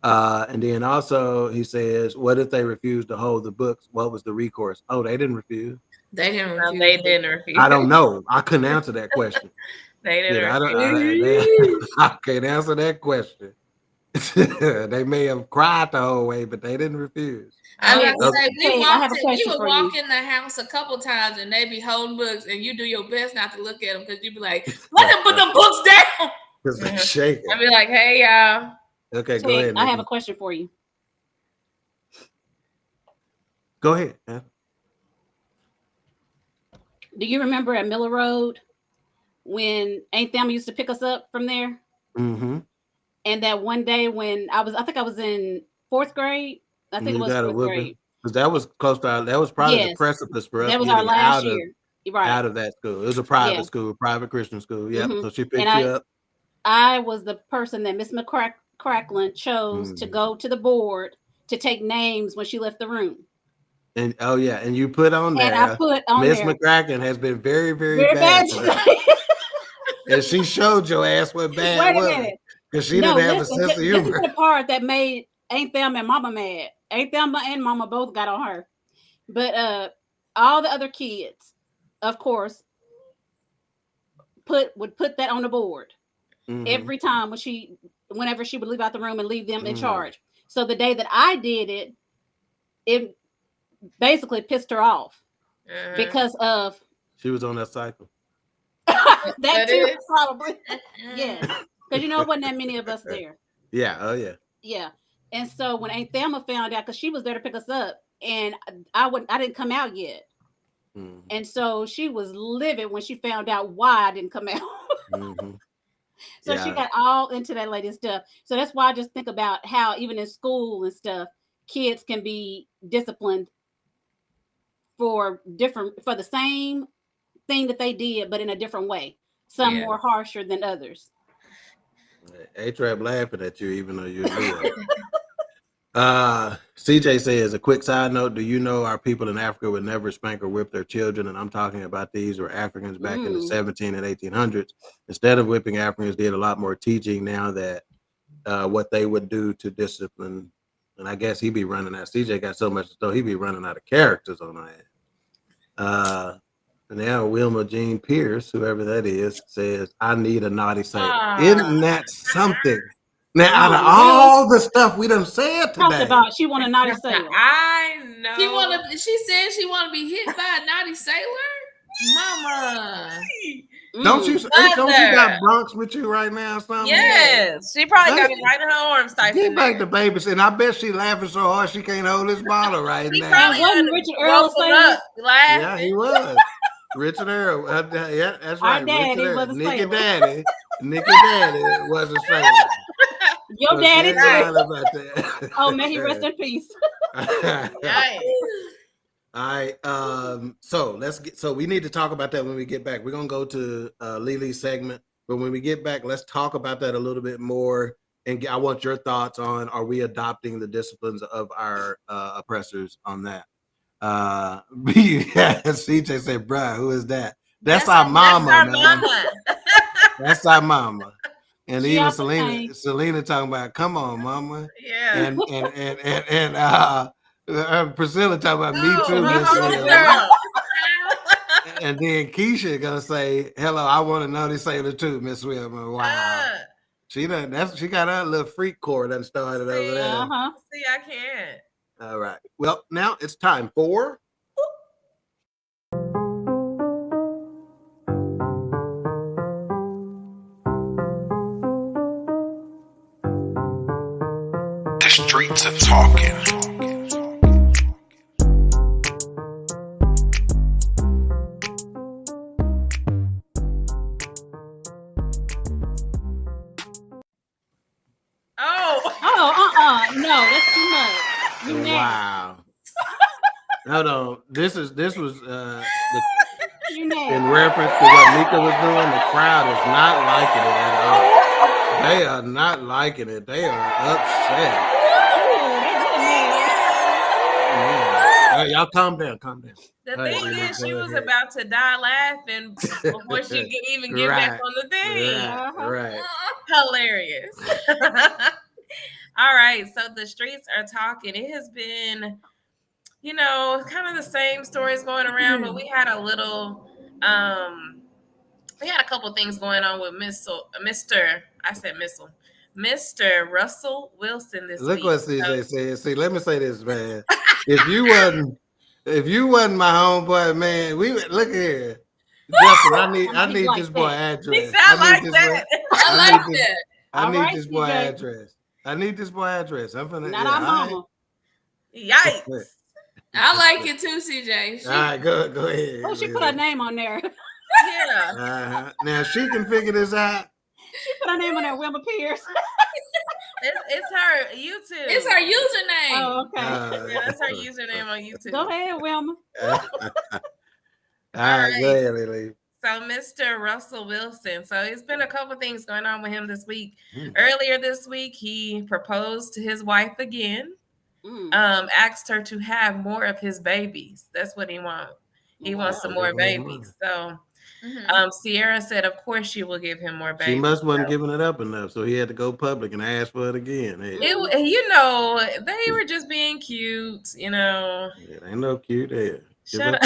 And then also he says, what if they refused to hold the books? What was the recourse? Oh, they didn't refuse. They didn't refuse. They didn't refuse. I don't know. I couldn't answer that question. They didn't refuse. I can't answer that question. They may have cried the whole way, but they didn't refuse. I have to say, we would walk in the house a couple times and they be holding books, and you do your best not to look at them because you be like, let them put them books down. Because they shaking. I'd be like, hey, y'all. Okay, go ahead. I have a question for you. Go ahead. Yeah. Do you remember at Miller Road when Aunt Thelma used to pick us up from there? Mm-hmm. And that one day when I think I was in fourth grade. I think it was fourth grade. Because that was close to that was probably the precipice for us. That was our last year. Out of that school. It was a private school, private Christian school. Yeah. So she picked you up. I was the person that Miss McCracklin chose to go to the board to take names when she left the room. And and you put on there. And I put on Miss there. McCracken has been very, very bad. And she showed your ass what bad was. Wait a minute. Because she didn't have a sense of humor. This is the part that made Aunt Thelma and Mama mad. Aunt Thelma and Mama both got on her. But all the other kids, of course, would put that on the board every time whenever she would leave out the room and leave them in charge. So the day that I did it basically pissed her off because of she was on that cycle. that too, probably. Yes. Because it wasn't that many of us there. Yeah. Oh yeah. Yeah. And so when Aunt Thelma found out, because she was there to pick us up, and I didn't come out yet. And so she was livid when she found out why I didn't come out. So she got all into that lady stuff. So that's why I just think about how even in school and stuff, kids can be disciplined for the same thing that they did, but in a different way. Some more harsher than others. A-Trap laughing at you, even though you're new. CJ says, a quick side note, do you know our people in Africa would never spank or whip their children? And I'm talking about these were Africans back in the 17 and 1800s. Instead of whipping, Africans did a lot more teaching now that what they would do to discipline. And I guess he be running out. CJ got so much stuff, he be running out of characters on that. Now Wilma Jean Pierce, whoever that is, says, I need a naughty sailor. Isn't that something? Now, out of all the stuff we done said today, about she want a naughty sailor. I know. She said she want to be hit by a naughty sailor. Mama, don't you got Bronx with you right now? Or something? Yes, she probably got it right in her arms. Get back to babies, and I bet she laughing so hard she can't hold this bottle right now. Wasn't Richard Earl saying? Yeah, he was. Richard Earl. Yeah, that's right. Our daddy wasn't Nicky Daddy. Nicky Daddy wasn't saying. Your daddy too. About that. Oh, may he rest in peace. All right. So we need to talk about that when we get back. We're gonna go to Lili's segment, but when we get back, let's talk about that a little bit more. And I want your thoughts on: are we adopting the disciplines of our oppressors on that? CJ said, "Bruh, who is that? That's our mama, man. That's our mama." And she even Selena talking about, "Come on, mama." Yeah. And Priscilla talking about me too, Miss girl. And then Keisha gonna say, "Hello, I want to know this sailor too, Miss Wilma." Wow. She got her little freak core that started over there. See, I can't. All right. Well, now it's time for the streets are talking. No, that's too much. Wow. Hold on. This was in reference to what Mika was doing. The crowd is not liking it at all. They are not liking it. They are upset. Y'all calm down. The thing is, she was about to die laughing before she could even get back on the thing. Right. Hilarious. All right, so the streets are talking. It has been, kind of the same stories going around, but we had a little, we had a couple things going on with Mr. Russell Wilson this week. Look what CJ said. See, let me say this, man. If you wasn't my homeboy, man, look here. Justin, I need this boy address. I like that. I need this boy address. I need this boy address. I'm finna. Not our mama. Yikes. I like it too, CJ. All right, go ahead. Oh, she put her name on there. Yeah. Now she can figure this out. She put her name on there, Wilma Pierce. It's her YouTube. It's her username. Oh, okay. Yeah, that's her username on YouTube. Go ahead, Wilma. All right, go ahead, Lily. So Mr. Russell Wilson. So it's been a couple things going on with him this week. Earlier this week, he proposed to his wife again. Asked her to have more of his babies. That's what he wants. He wants some more babies. So Sierra said, of course she will give him more babies. She must wasn't giving it up enough, so he had to go public and ask for it again. Hey. They were just being cute, It ain't no cute there. Shut up.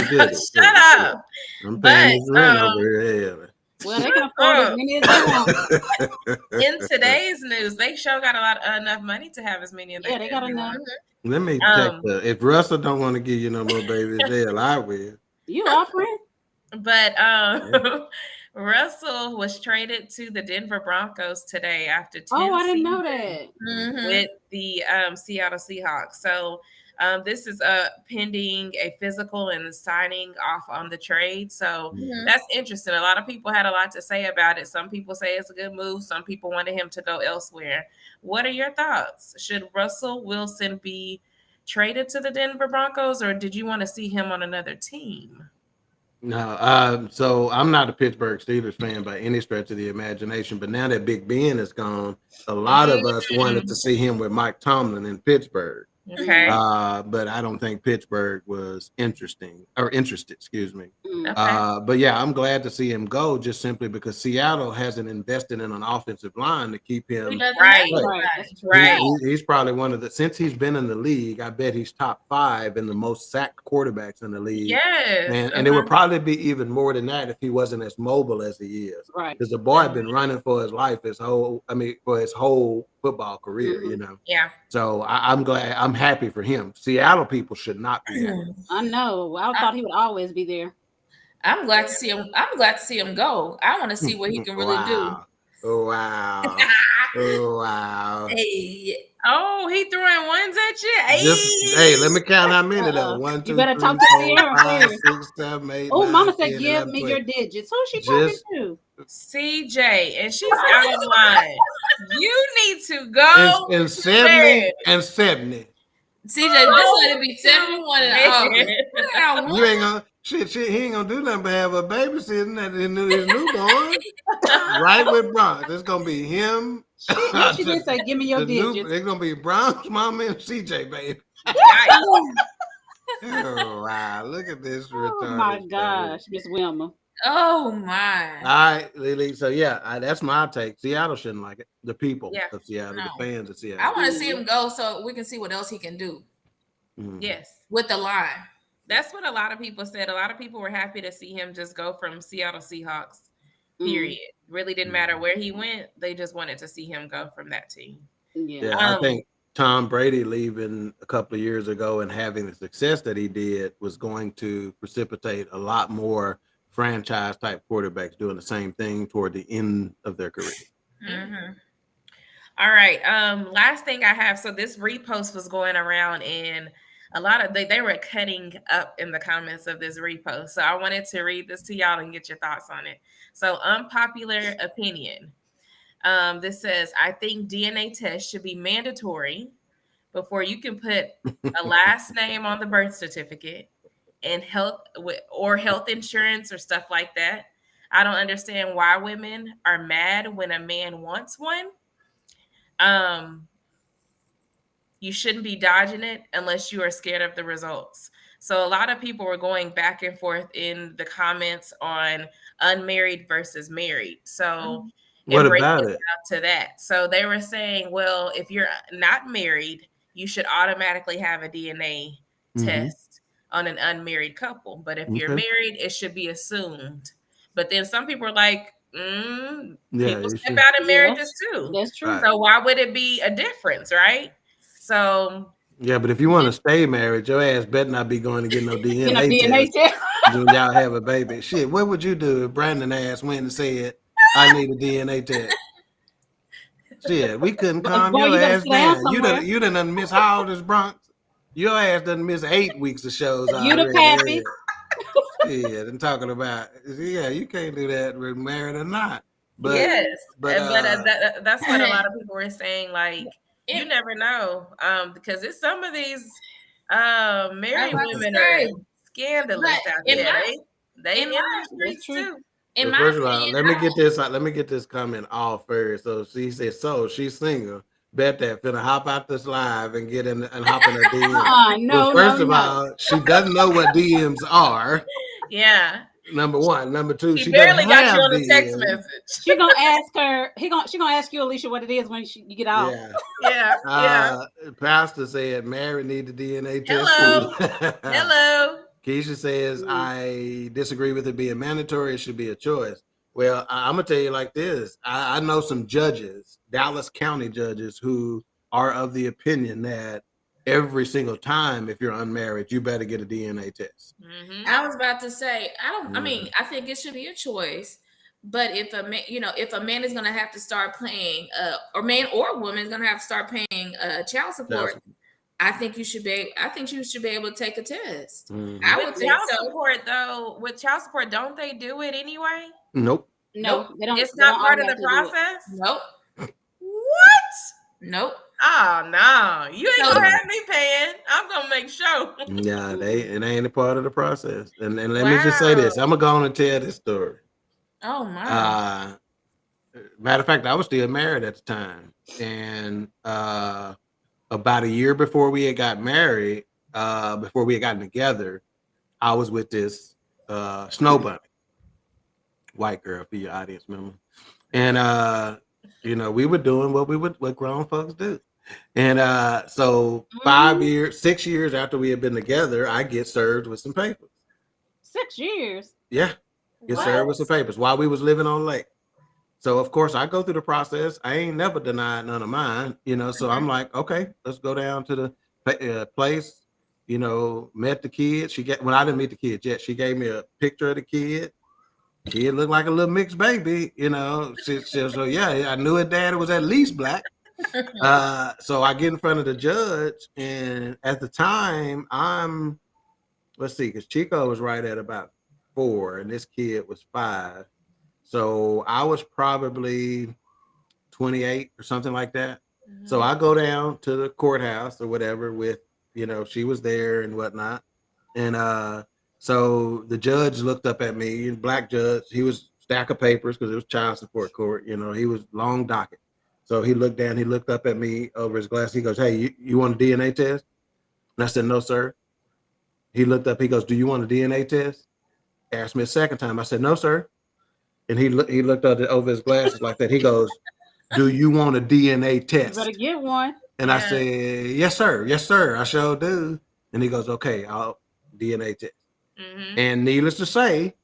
I'm paying his rent over here. Well, they can afford as many as they want. In today's news, they sure got enough money to have as many as they they got enough. Let me check if Russell don't want to give you no more babies, hell, I will. You offering? But Russell was traded to the Denver Broncos today after 10 I didn't know that. with the Seattle Seahawks. So This is pending a physical and signing off on the trade. So Mhm. that's interesting. A lot of people had a lot to say about it. Some people say it's a good move. Some people wanted him to go elsewhere. What are your thoughts? Should Russell Wilson be traded to the Denver Broncos, or did you want to see him on another team? No, so I'm not a Pittsburgh Steelers fan by any stretch of the imagination, but now that Big Ben is gone, a lot of us wanted to see him with Mike Tomlin in Pittsburgh. Okay. But I don't think Pittsburgh was interested, excuse me. Okay. But yeah, I'm glad to see him go just simply because Seattle hasn't invested in an offensive line to keep He him. doesn't Right. have Right. anybody. That's true. Right. He's probably one of the, since he's been in the league, I bet he's top 5 in the most sacked quarterbacks in the league. Yes. And it would probably be even more than that if he wasn't as mobile as he is. Right. Because the boy been running for his life for his whole football career, you know. Yeah. So I'm happy for him. Seattle people should not be happy. I know. I thought he would always be there. I'm glad to see him. I'm glad to see him go. I want to see what he can really do. Oh wow. Oh wow. Hey, Oh, he throwing ones at you. Hey, let me count how many though. 1, 2, You better 3, talk to 4, Sierra 5, first. 6, 7, 8, Oh, 9, Mama said, 10, "Give 11, me 12. your digits." Who's she talking to? CJ, and she's out of line. You need to go. And 70 and 70. CJ, just let it be 71 in August. You ain't gonna shit. He ain't gonna do nothing but have a babysitter that his newborn. Right with Bronx. It's gonna be him. She did say, "Give me your digits." It's gonna be Bronx, Mama, and CJ, baby. Oh wow! Look at this retarded. Oh my gosh, Miss Wilma. Oh my! All right, Lily. So yeah, that's my take. Seattle shouldn't like it. The people of Seattle, No. the fans of Seattle. I want to see him go so we can see what else he can do Yes. with the line. That's what a lot of people said. A lot of people were happy to see him just go from Seattle Seahawks, period. Really didn't matter where he went. They just wanted to see him go from that team. Yeah. I think Tom Brady leaving a couple of years ago and having the success that he did was going to precipitate a lot more franchise type quarterbacks doing the same thing toward the end of their career. All right. Last thing I have. So this repost was going around, and a lot of they were cutting up in the comments of this repost. So I wanted to read this to y'all and get your thoughts on it. So unpopular opinion. This says, I think DNA tests should be mandatory before you can put a last name on the birth certificate and health insurance or stuff like that. I don't understand why women are mad when a man wants one. You shouldn't be dodging it unless you are scared of the results. So a lot of people were going back and forth in the comments on unmarried versus married. So what about it? To that. So they were saying, well, if you're not married, you should automatically have a DNA test on an unmarried couple. But if you're married, it should be assumed. But then some people are like, people step out of marriages too. That's true. So why would it be a difference, right? So yeah, but if you want to stay married, your ass better not be going to get no DNA test. When y'all have a baby. Shit, what would you do if Brandon ass went and said, I need a DNA test? Shit, we couldn't calm your ass down. You done miss how old is Bronx? Your ass doesn't miss 8 weeks of shows. You the pappy. Yeah, and talking about, you can't do that with married or not. But yes, but that's what a lot of people were saying. Like, you never know, because it's some of these married women are scandalous out there. They in the streets too. First of all, let me get this comment off first. So she said, so she's single. Bet that finna hop out this live and get in and hop in her DMs. First of all, she doesn't know what DMs are. Yeah. Number one. Number two, she barely got you on the text message. She gonna ask her. She gonna ask you, Alicia, what it is when you get off. Yeah. Pastor said, "Mary need the DNA test." Hello. Keisha says, "I disagree with it being mandatory. It should be a choice." Well, I'm gonna tell you like this. I know some judges, Dallas County judges, who are of the opinion that every single time, if you're unmarried, you better get a DNA test. I was about to say, I mean, I think it should be a choice. But if a man, if a man is going to have to start paying, or man or woman is going to have to start paying child support, I think you should be able to take a test. Mhm. I With would think child so. support, though, don't they do it anyway? Nope. No, Nope. they don't. It's They don't not part of the automatically do it. process? Nope. What? Nope. Oh, no. You ain't So- gonna have me paying. I'm gonna make sure. Yeah, it ain't a part of the process. And let me just say this. I'm gonna go on and tell this story. Oh my. Matter of fact, I was still married at the time. And about a year before we had got married, before we had gotten together, I was with this snow bunny, white girl for your audience member. And we were doing what grown folks do. And so 6 years after we had been together, I get served with some papers. 6 years. Yeah, get served with some papers while we was living on lake. So of course I go through the process. I ain't never denied none of mine, so I'm like, okay, let's go down to the place, met the kid. I didn't meet the kid yet. She gave me a picture of the kid. Kid looked like a little mixed baby, so yeah, I knew her dad was at least black. So I get in front of the judge, and at the time let's see, because Chico was right at about 4 and this kid was 5. So I was probably 28 or something like that. Mm-hmm. So I go down to the courthouse or whatever with, she was there and whatnot. And so the judge looked up at me, black judge. He was stack of papers because it was child support court. He was long docket. So he looked down, he looked up at me over his glass. He goes, "Hey, you want a DNA test?" And I said, "No, sir." He looked up, he goes, "Do you want a DNA test?" Asked me a second time. I said, "No, sir." And he looked over his glasses like that. He goes, "Do you want a DNA test?" You better get one. And I said, "Yes, sir. Yes, sir. I sure do." And he goes, "Okay, I'll DNA test." Mm-hmm. And needless to say,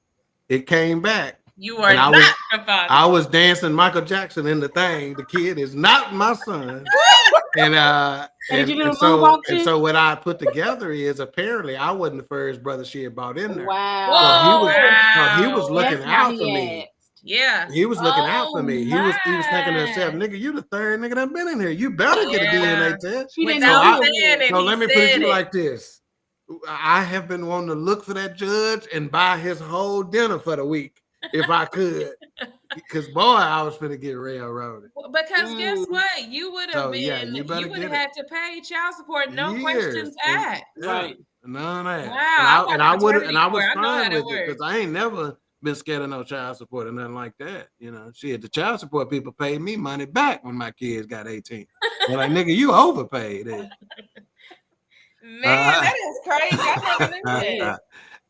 it came back. You are not the father. I was dancing Michael Jackson in the thing. The kid is not my son. And so what I put together is apparently I wasn't the first brother she had brought in there. Wow. So he was looking out for me. Yeah. He was looking out for me. He was thinking to himself, "Nigga, you the third nigga that been in here. You better get a DNA test." So let me put it to you like this. I have been wanting to look for that judge and buy his whole dinner for the week if I could. Because boy, I was finna get railroaded. Because guess what? You would have you would have had to pay child support, no questions asked. Right. None of that. Wow. And I was fine with it because I ain't never been scared of no child support or nothing like that. Shit, the child support people paid me money back when my kids got 18. They're like, "Nigga, you overpaid it." Man, that is crazy. I never knew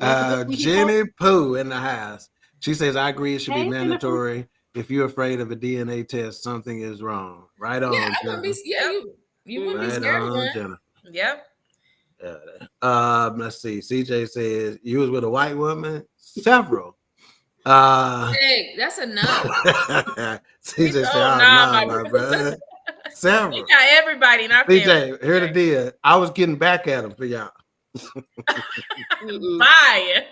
that. Jenny Pooh in the house. She says, "I agree. It should be mandatory. If you're afraid of a DNA test, something is wrong." Right on. Yeah, I wouldn't be scared. You wouldn't be scared of that. Jenna. Yep. Let's see. CJ says, "You was with a white woman?" Several. Hey, that's enough. CJ said, "Nah, my brother." Several. We got everybody in our family. CJ, here's the deal. I was getting back at him for y'all. Bye.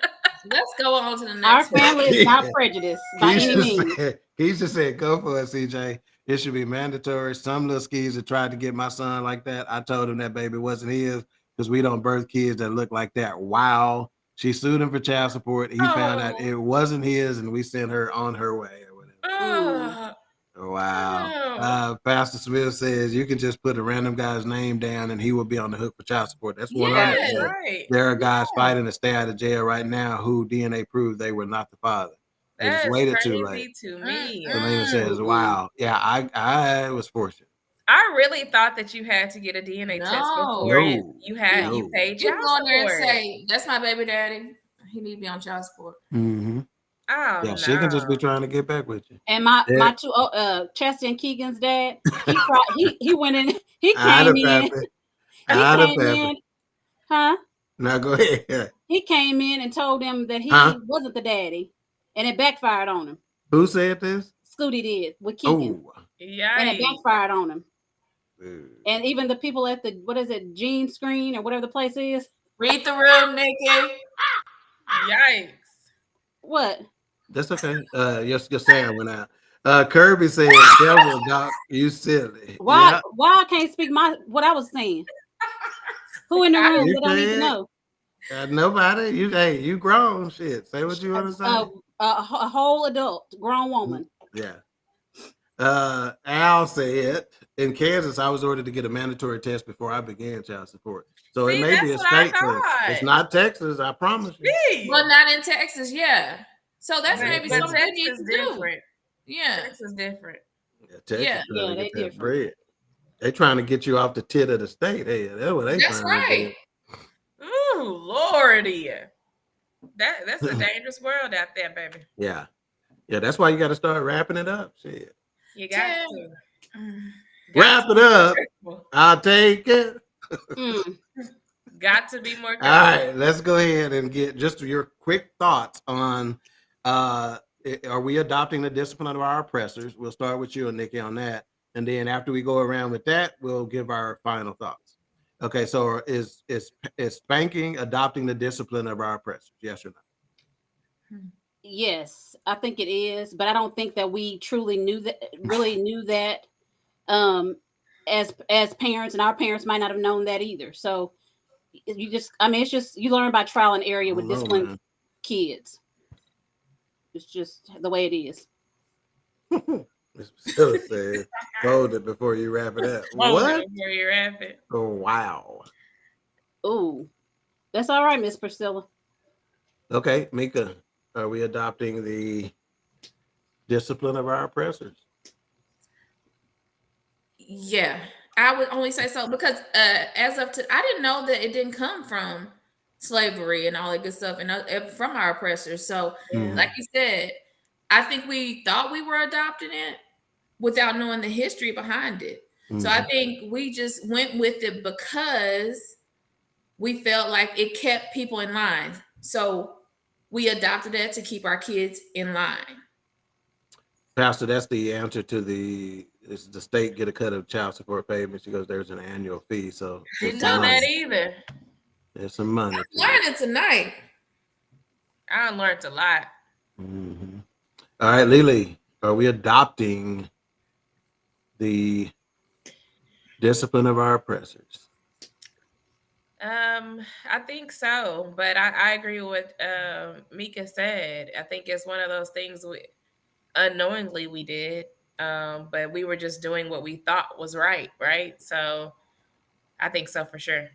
Let's go on to the next Our family is not prejudiced by any means. He just said, "Go for it, CJ. It should be mandatory." Some little skeezer tried to get my son like that. I told him that baby wasn't his because we don't birth kids that look like that. Wow. She sued him for child support. He found out it wasn't his, and we sent her on her way or whatever. Wow. Pastor Smith says you can just put a random guy's name down and he will be on the hook for child support. That's 100%. Right. There are guys fighting to stay out of jail right now who DNA proved they were not the father. They just waited too late. To me. Selena says, "Wow. Yeah, I was fortunate." I really thought that you had to get a DNA test before you paid child support. There and say, "That's my baby daddy. He need to be on child support." Mm-hmm. Oh, yeah, she can just be trying to get back with you. And my two Chester and Keegan's dad, he went in, he came in. Huh? Now go ahead. He came in and told them that he wasn't the daddy, and it backfired on him. Who said this? Scooty did with Keegan. Oh, and it backfired on him. And even the people at the Gene Screen or whatever the place is. Read the room, Nikki. Yikes. What? That's okay. Your sound went out. Kirby said, "Devil, Doc, you silly." Why I can't speak what I was saying? Who in the room You that don't need to said know? nobody. You grown shit. Say what you want to say. A whole adult, grown woman. Yeah. Al said in Kansas, I was ordered to get a mandatory test before I began child support. So it See, may be that's a what I state thing. It's thought. not Texas, I promise you. Gee. Well, not in Texas, yeah. So that's But, maybe but something you need Texas to do. different. Yeah. Texas different. Yeah, Texas Yeah. trying Yeah, to they get that different. bread. They trying to get you off the tit of the state. Hey, that's what they That's trying to right. do. Ooh, Lordy. That's a dangerous world out there, baby. Yeah. Yeah, that's why you got to start wrapping it up. Shit. You got Tim. to. Wrap Got it to be up. careful. I'll take it. Mm. Got to be more All careful. right, let's go ahead and get just your quick thoughts on are we adopting the discipline of our oppressors? We'll start with you and Nikki on that. And then after we go around with that, we'll give our final thoughts. Okay, so is spanking adopting the discipline of our oppressors? Yes or no? Yes, I think it is, but I don't think that we truly really knew that as parents, and our parents might not have known that either. So you just, I mean, it's just you learn by trial and error with disciplined kids. It's just the way it is. Miss Priscilla says, hold it before you wrap it up. What? Before you wrap it. Oh, wow. Ooh, that's all right, Miss Priscilla. Okay, Mika, are we adopting the discipline of our oppressors? Yeah, I would only say so because as of I didn't know that it didn't come from slavery and all that good stuff and from our oppressors. So, like you said, I think we thought we were adopting it without knowing the history behind it. So I think we just went with it because we felt like it kept people in line. So we adopted that to keep our kids in line. Pastor, that's the answer to the state get a cut of child support payments. She goes, there's an annual fee. So Didn't know that either. There's some money. Learning tonight. I learned a lot. All right, Lily, are we adopting the discipline of our oppressors? I think so, but I agree with what Mika said. I think it's one of those things unknowingly we did, but we were just doing what we thought was right? So I think so for sure.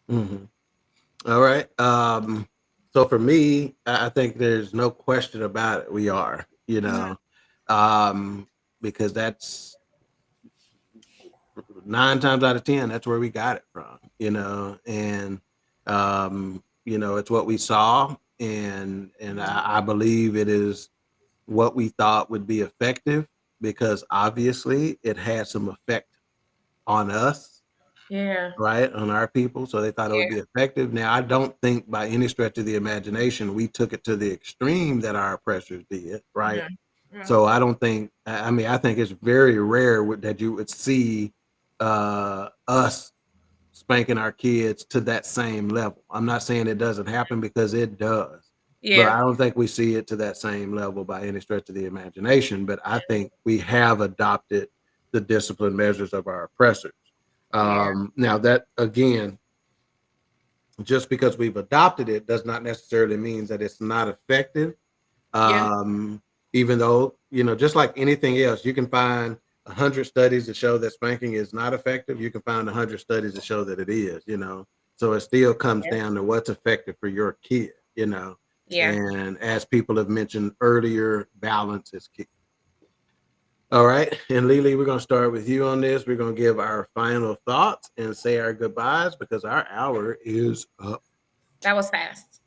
All right. So for me, I think there's no question about it. We are, because that's 9 times out of 10, that's where we got it from, and it's what we saw, and I believe it is what we thought would be effective because obviously it had some effect on us. Yeah. Right. On our people. So they thought it would be effective. Now, I don't think by any stretch of the imagination, we took it to the extreme that our oppressors did. Right. Yeah. So I don't think, I think it's very rare that you would see us spanking our kids to that same level. I'm not saying it doesn't happen because it does. Yeah. But I don't think we see it to that same level by any stretch of the imagination. But I think we have adopted the discipline measures of our oppressors. Now that again, just because we've adopted it does not necessarily mean that it's not effective. Even though, just like anything else, you can find 100 studies that show that spanking is not effective. You can find 100 studies that show that it is, so it still comes down to what's effective for your kid, and as people have mentioned earlier, balance is key. All right. And Lily, we're going to start with you on this. We're going to give our final thoughts and say our goodbyes because our hour is up. That was fast.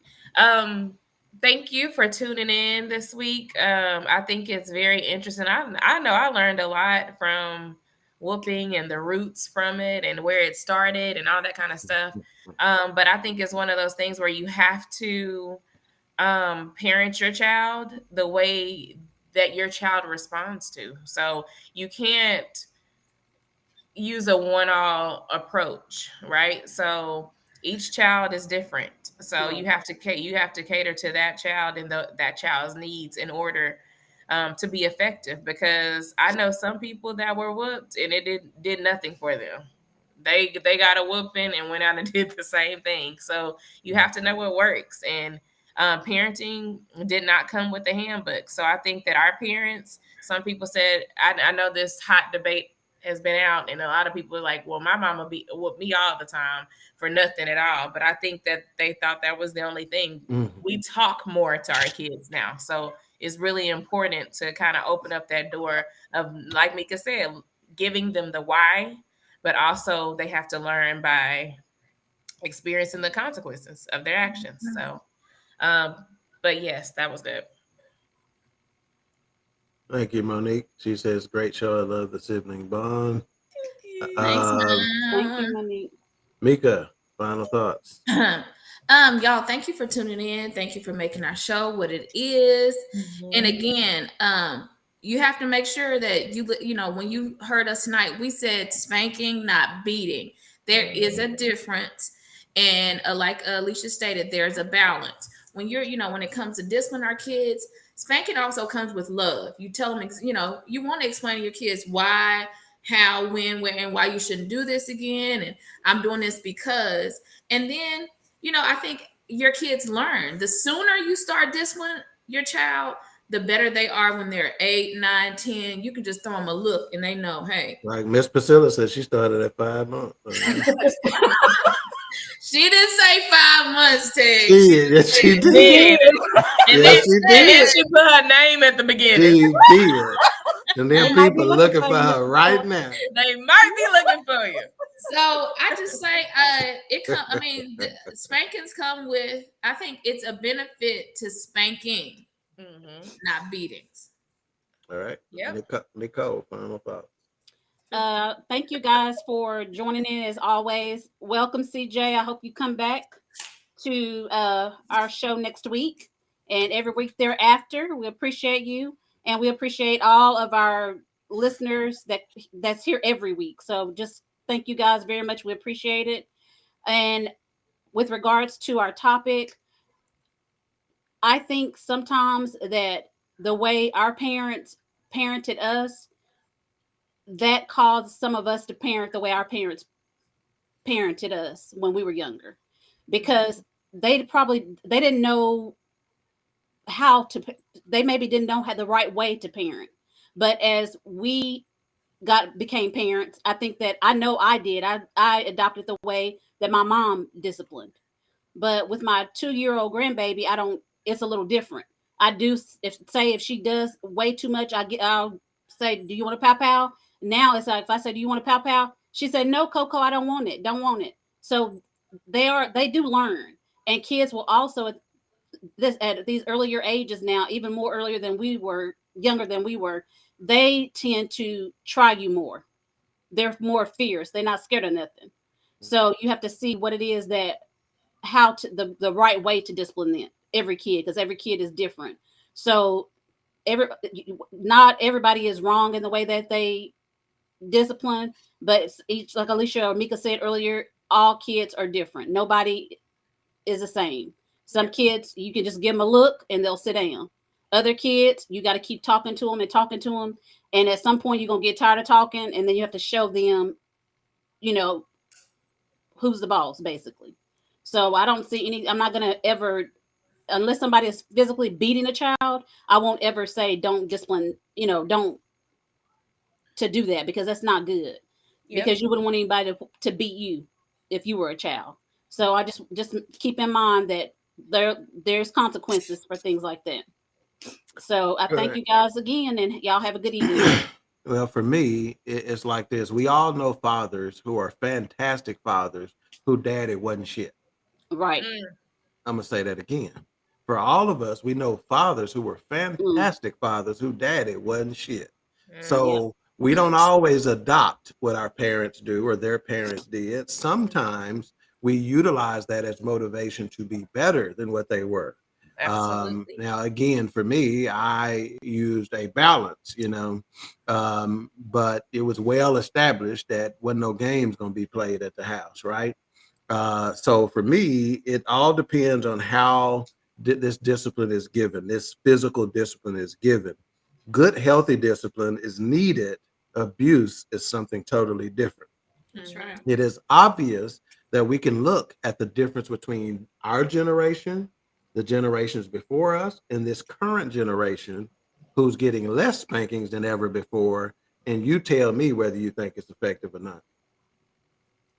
Thank you for tuning in this week. I think it's very interesting. I know I learned a lot from whooping and the roots from it and where it started and all that kind of stuff. But I think it's one of those things where you have to parent your child the way that your child responds to. So you can't use a one-all approach, right? So each child is different. So you have to cater to that child and that child's needs in order to be effective. Because I know some people that were whooped and it did nothing for them. they got a whooping and went out and did the same thing. So you have to know what works. And parenting did not come with the handbook. So I think that our parents, some people said, I know this hot debate has been out, and a lot of people are like, well, my mama whooped me all the time for nothing at all. But I think that they thought that was the only thing. We talk more to our kids now. So it's really important to kind of open up that door of, like Mika said, giving them the why, but also they have to learn by experiencing the consequences of their actions. So, but yes, that was good. Thank you, Monique. She says, great show. I love the sibling bond. Thanks, Thank you, Monique. Mika, final thoughts. Y'all, thank you for tuning in. Thank you for making our show what it is. And again, you have to make sure that you know, when you heard us tonight, we said spanking, not beating. There is a difference. And like Alicia stated, there's a balance. When when it comes to discipline our kids, spanking also comes with love. You tell them, you want to explain to your kids why, how, when, where, and why you shouldn't do this again. And I'm doing this because, and then, I think your kids learn. The sooner you start disciplining your child, the better they are when they're 8, 9, 10. You can just throw them a look and they know, hey. Like Miss Priscilla said, she started at 5 months. She didn't say 5 months, Tig. She did. And then she put her name at the beginning. She did. And then people looking for her right now. They might be looking for you. So I just say, the spankings come with, I think it's a benefit to spanking, not beatings. All right. Yeah. Nicole, final thoughts. Thank you guys for joining in as always. Welcome, CJ. I hope you come back to our show next week and every week thereafter. We appreciate you, and we appreciate all of our listeners that's here every week. So just thank you guys very much. We appreciate it. And with regards to our topic, I think sometimes that the way our parents parented us, that caused some of us to parent the way our parents parented us when we were younger, because they didn't know they maybe didn't know how the right way to parent. But as we became parents, I think that I did. I adopted the way that my mom disciplined. But with my 2-year-old grandbaby, it's a little different. I do, if she does way too much, I'll say, do you want a pow pow? Now it's like, if I say, do you want a pow pow? She said, no, Coco, I don't want it. Don't want it. So they do learn. And kids will also at these earlier ages now, even more earlier than we were, younger than we were, they tend to try you more. They're more fierce. They're not scared of nothing. So you have to see what it is the right way to discipline them, every kid, because every kid is different. So not everybody is wrong in the way that they discipline, but it's each, like Alicia or Mika said earlier, all kids are different. Nobody is the same. Some kids, you can just give them a look and they'll sit down. Other kids, you got to keep talking to them and talking to them. And at some point, you're going to get tired of talking, and then you have to show them, who's the boss, basically. So I don't see I'm not going to ever, unless somebody is physically beating a child, I won't ever say don't discipline, don't to do that, because that's not good. Yep. Because you wouldn't want anybody to beat you if you were a child. So I just keep in mind that there's consequences for things like that. So I thank you guys again, and y'all have a good evening. Well, for me, it's like this. We all know fathers who are fantastic fathers who daddy wasn't shit. Right. I'm going to say that again. For all of us, we know fathers who were fantastic fathers who daddy wasn't shit. So we don't always adopt what our parents do or their parents did. Sometimes we utilize that as motivation to be better than what they were. Now, again, for me, I used a balance, but it was well established that wasn't no games going to be played at the house, right? So for me, it all depends on how this discipline is given, this physical discipline is given. Good, healthy discipline is needed. Abuse is something totally different. That's right. It is obvious that we can look at the difference between our generation, the generations before us, and this current generation who's getting less spankings than ever before. And you tell me whether you think it's effective or not.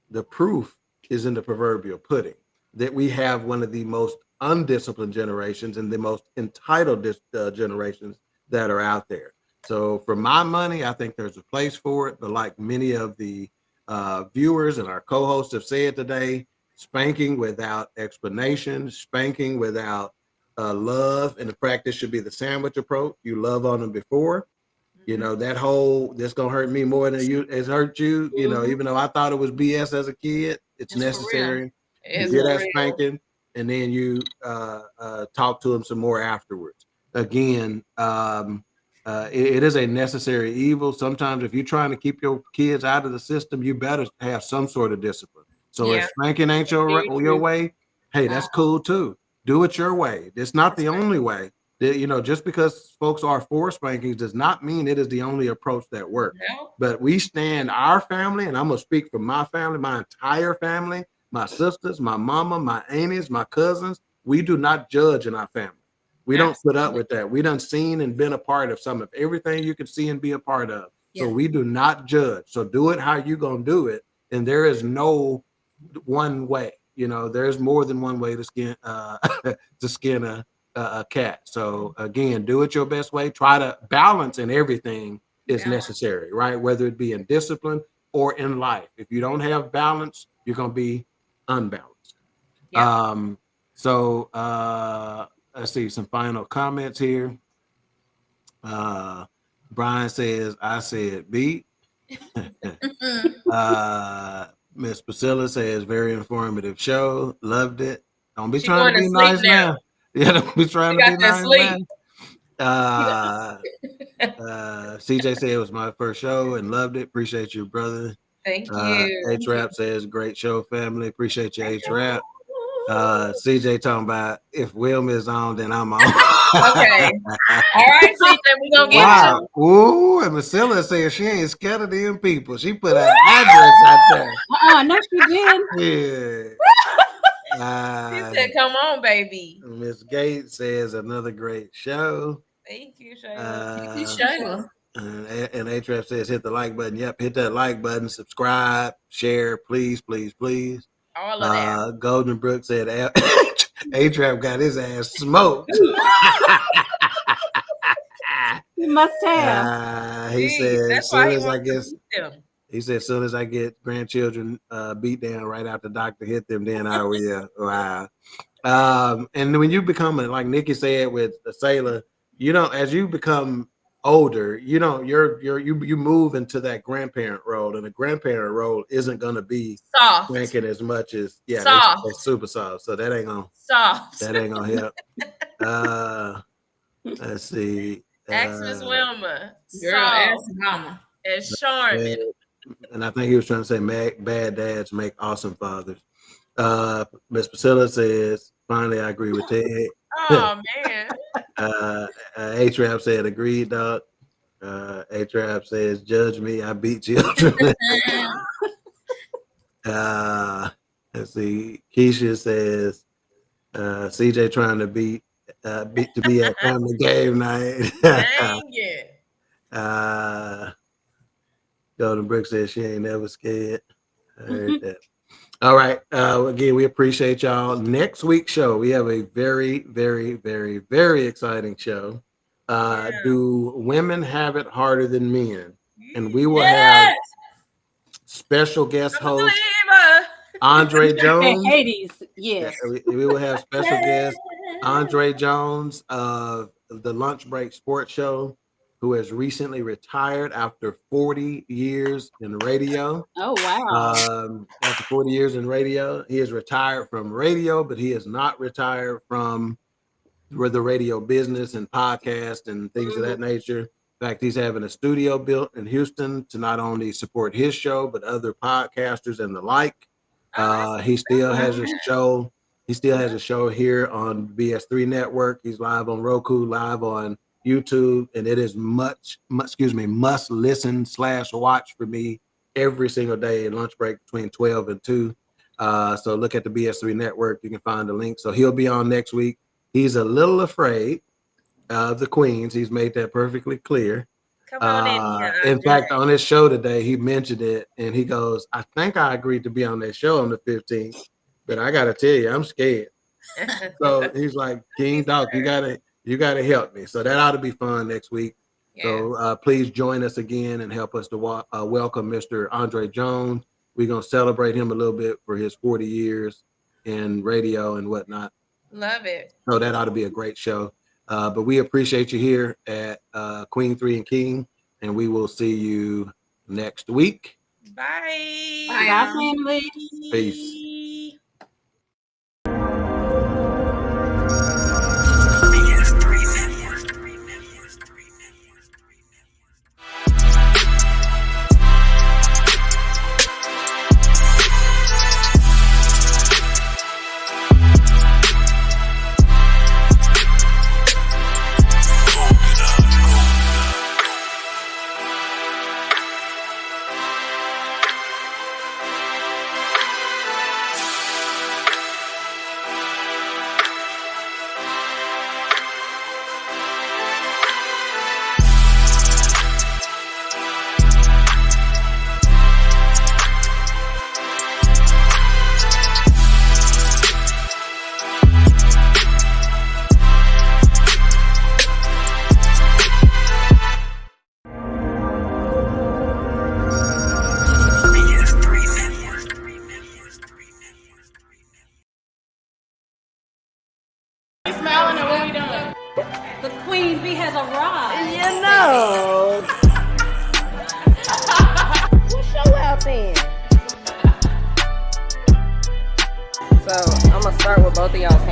The proof is in the proverbial pudding that we have one of the most undisciplined generations and the most entitled generations that are out there. So for my money, I think there's a place for it. But like many of the viewers and our co-hosts have said today, spanking without explanation, spanking without love, and the practice should be the sandwich approach. You love on them before. You know, that whole this gonna hurt me more than it's hurt you. You know, even though I thought it was BS as a kid, it's necessary. You get that spanking, and then you talk to them some more afterwards. Again, it is a necessary evil. Sometimes if you're trying to keep your kids out of the system, you better have some sort of discipline. So if spanking ain't your way, hey, that's cool too. Do it your way. It's not the only way. You know, just because folks are for spankings does not mean it is the only approach that works. No. But we stand our family, and I'm gonna speak for my family, my entire family, my sisters, my mama, my aunties, my cousins. We do not judge in our family. We don't put up with that. We done seen and been a part of some of everything you could see and be a part of. So we do not judge. So do it how you gonna do it, and there is no one way. You know, there's more than one way to skin to skin a cat. So again, do it your best way. Try to balance in everything is necessary, right? Whether it be in discipline or in life. If you don't have balance, you're gonna be unbalanced. So let's see some final comments here. Brian says, I said beat. Miss Priscilla says, very informative show. Loved it. Don't be trying to be nice now. Yeah, don't be trying to be nice now. CJ said it was my first show and loved it. Appreciate you, brother. Thank you. H-Rap says, great show, family. Appreciate you, H-Rap. CJ talking about if Wilma is on, then I'm on. Okay. All right, CJ, we're gonna get you. Ooh, and Priscilla says she ain't scared of them people. She put her address out there. No, she did. Yeah. She said, come on, baby. Miss Gates says another great show. Thank you, Shayla. Shayla. And A-Trap says hit the like button. Yep, hit that like button, subscribe, share, please, please, please. All of that. Golden Brook said A-Trap got his ass smoked. He must have. He said as soon as I get grandchildren beat down right after doctor hit them, then I will. Wow. And when you become like Nikki said with a sailor, you know, as you become older, you know, you move into that grandparent role, and the grandparent role isn't gonna be soft, spanking as much as they're super soft. So that ain't gonna help. Let's see. Ask Miss Wilma. Girl, ask Mama. And Charmin. And I think he was trying to say bad dads make awesome fathers. Miss Priscilla says, finally, I agree with Ted. Oh, man. A-Trap said, agreed, dog. A-Trap says, judge me, I beat children. Let's see. Keisha says, CJ trying to beat to be at family game night. Dang it. Golden Brick says she ain't never scared. I heard that. All right. Again, we appreciate y'all. Next week's show, we have a very, very, very, very exciting show. Do women have it harder than men? And we will have special guest host Andre Jones. Hades, yes. We will have special guest Andre Jones of the Lunch Break Sports Show, who has recently retired after 40 years in radio. Oh, wow. After 40 years in radio, he is retired from radio, but he is not retired from the radio business and podcast and things of that nature. In fact, he's having a studio built in Houston to not only support his show, but other podcasters and the like. He still has a show. He still has a show here on BS3 Network. He's live on Roku, live on YouTube, and it is must listen / watch for me every single day, lunch break between 12 and 2. So look at the BS3 network. You can find the link. So he'll be on next week. He's a little afraid of the queens. He's made that perfectly clear. Come on in fact, on his show today, he mentioned it and he goes, I think I agreed to be on that show on the 15th, but I got to tell you, I'm scared. So he's like, King Doc, you gotta help me. So that ought to be fun next week. Yes. So please join us again and help us to welcome Mr. Andre Jones. We're gonna celebrate him a little bit for his 40 years in radio and whatnot. Love it. So that ought to be a great show. But we appreciate you here at Queen3 and King, and we will see you next week. Bye. Bye, family. Peace. The Queen Bee has arrived. You know. What's your out then? So I'm gonna start with both of y'all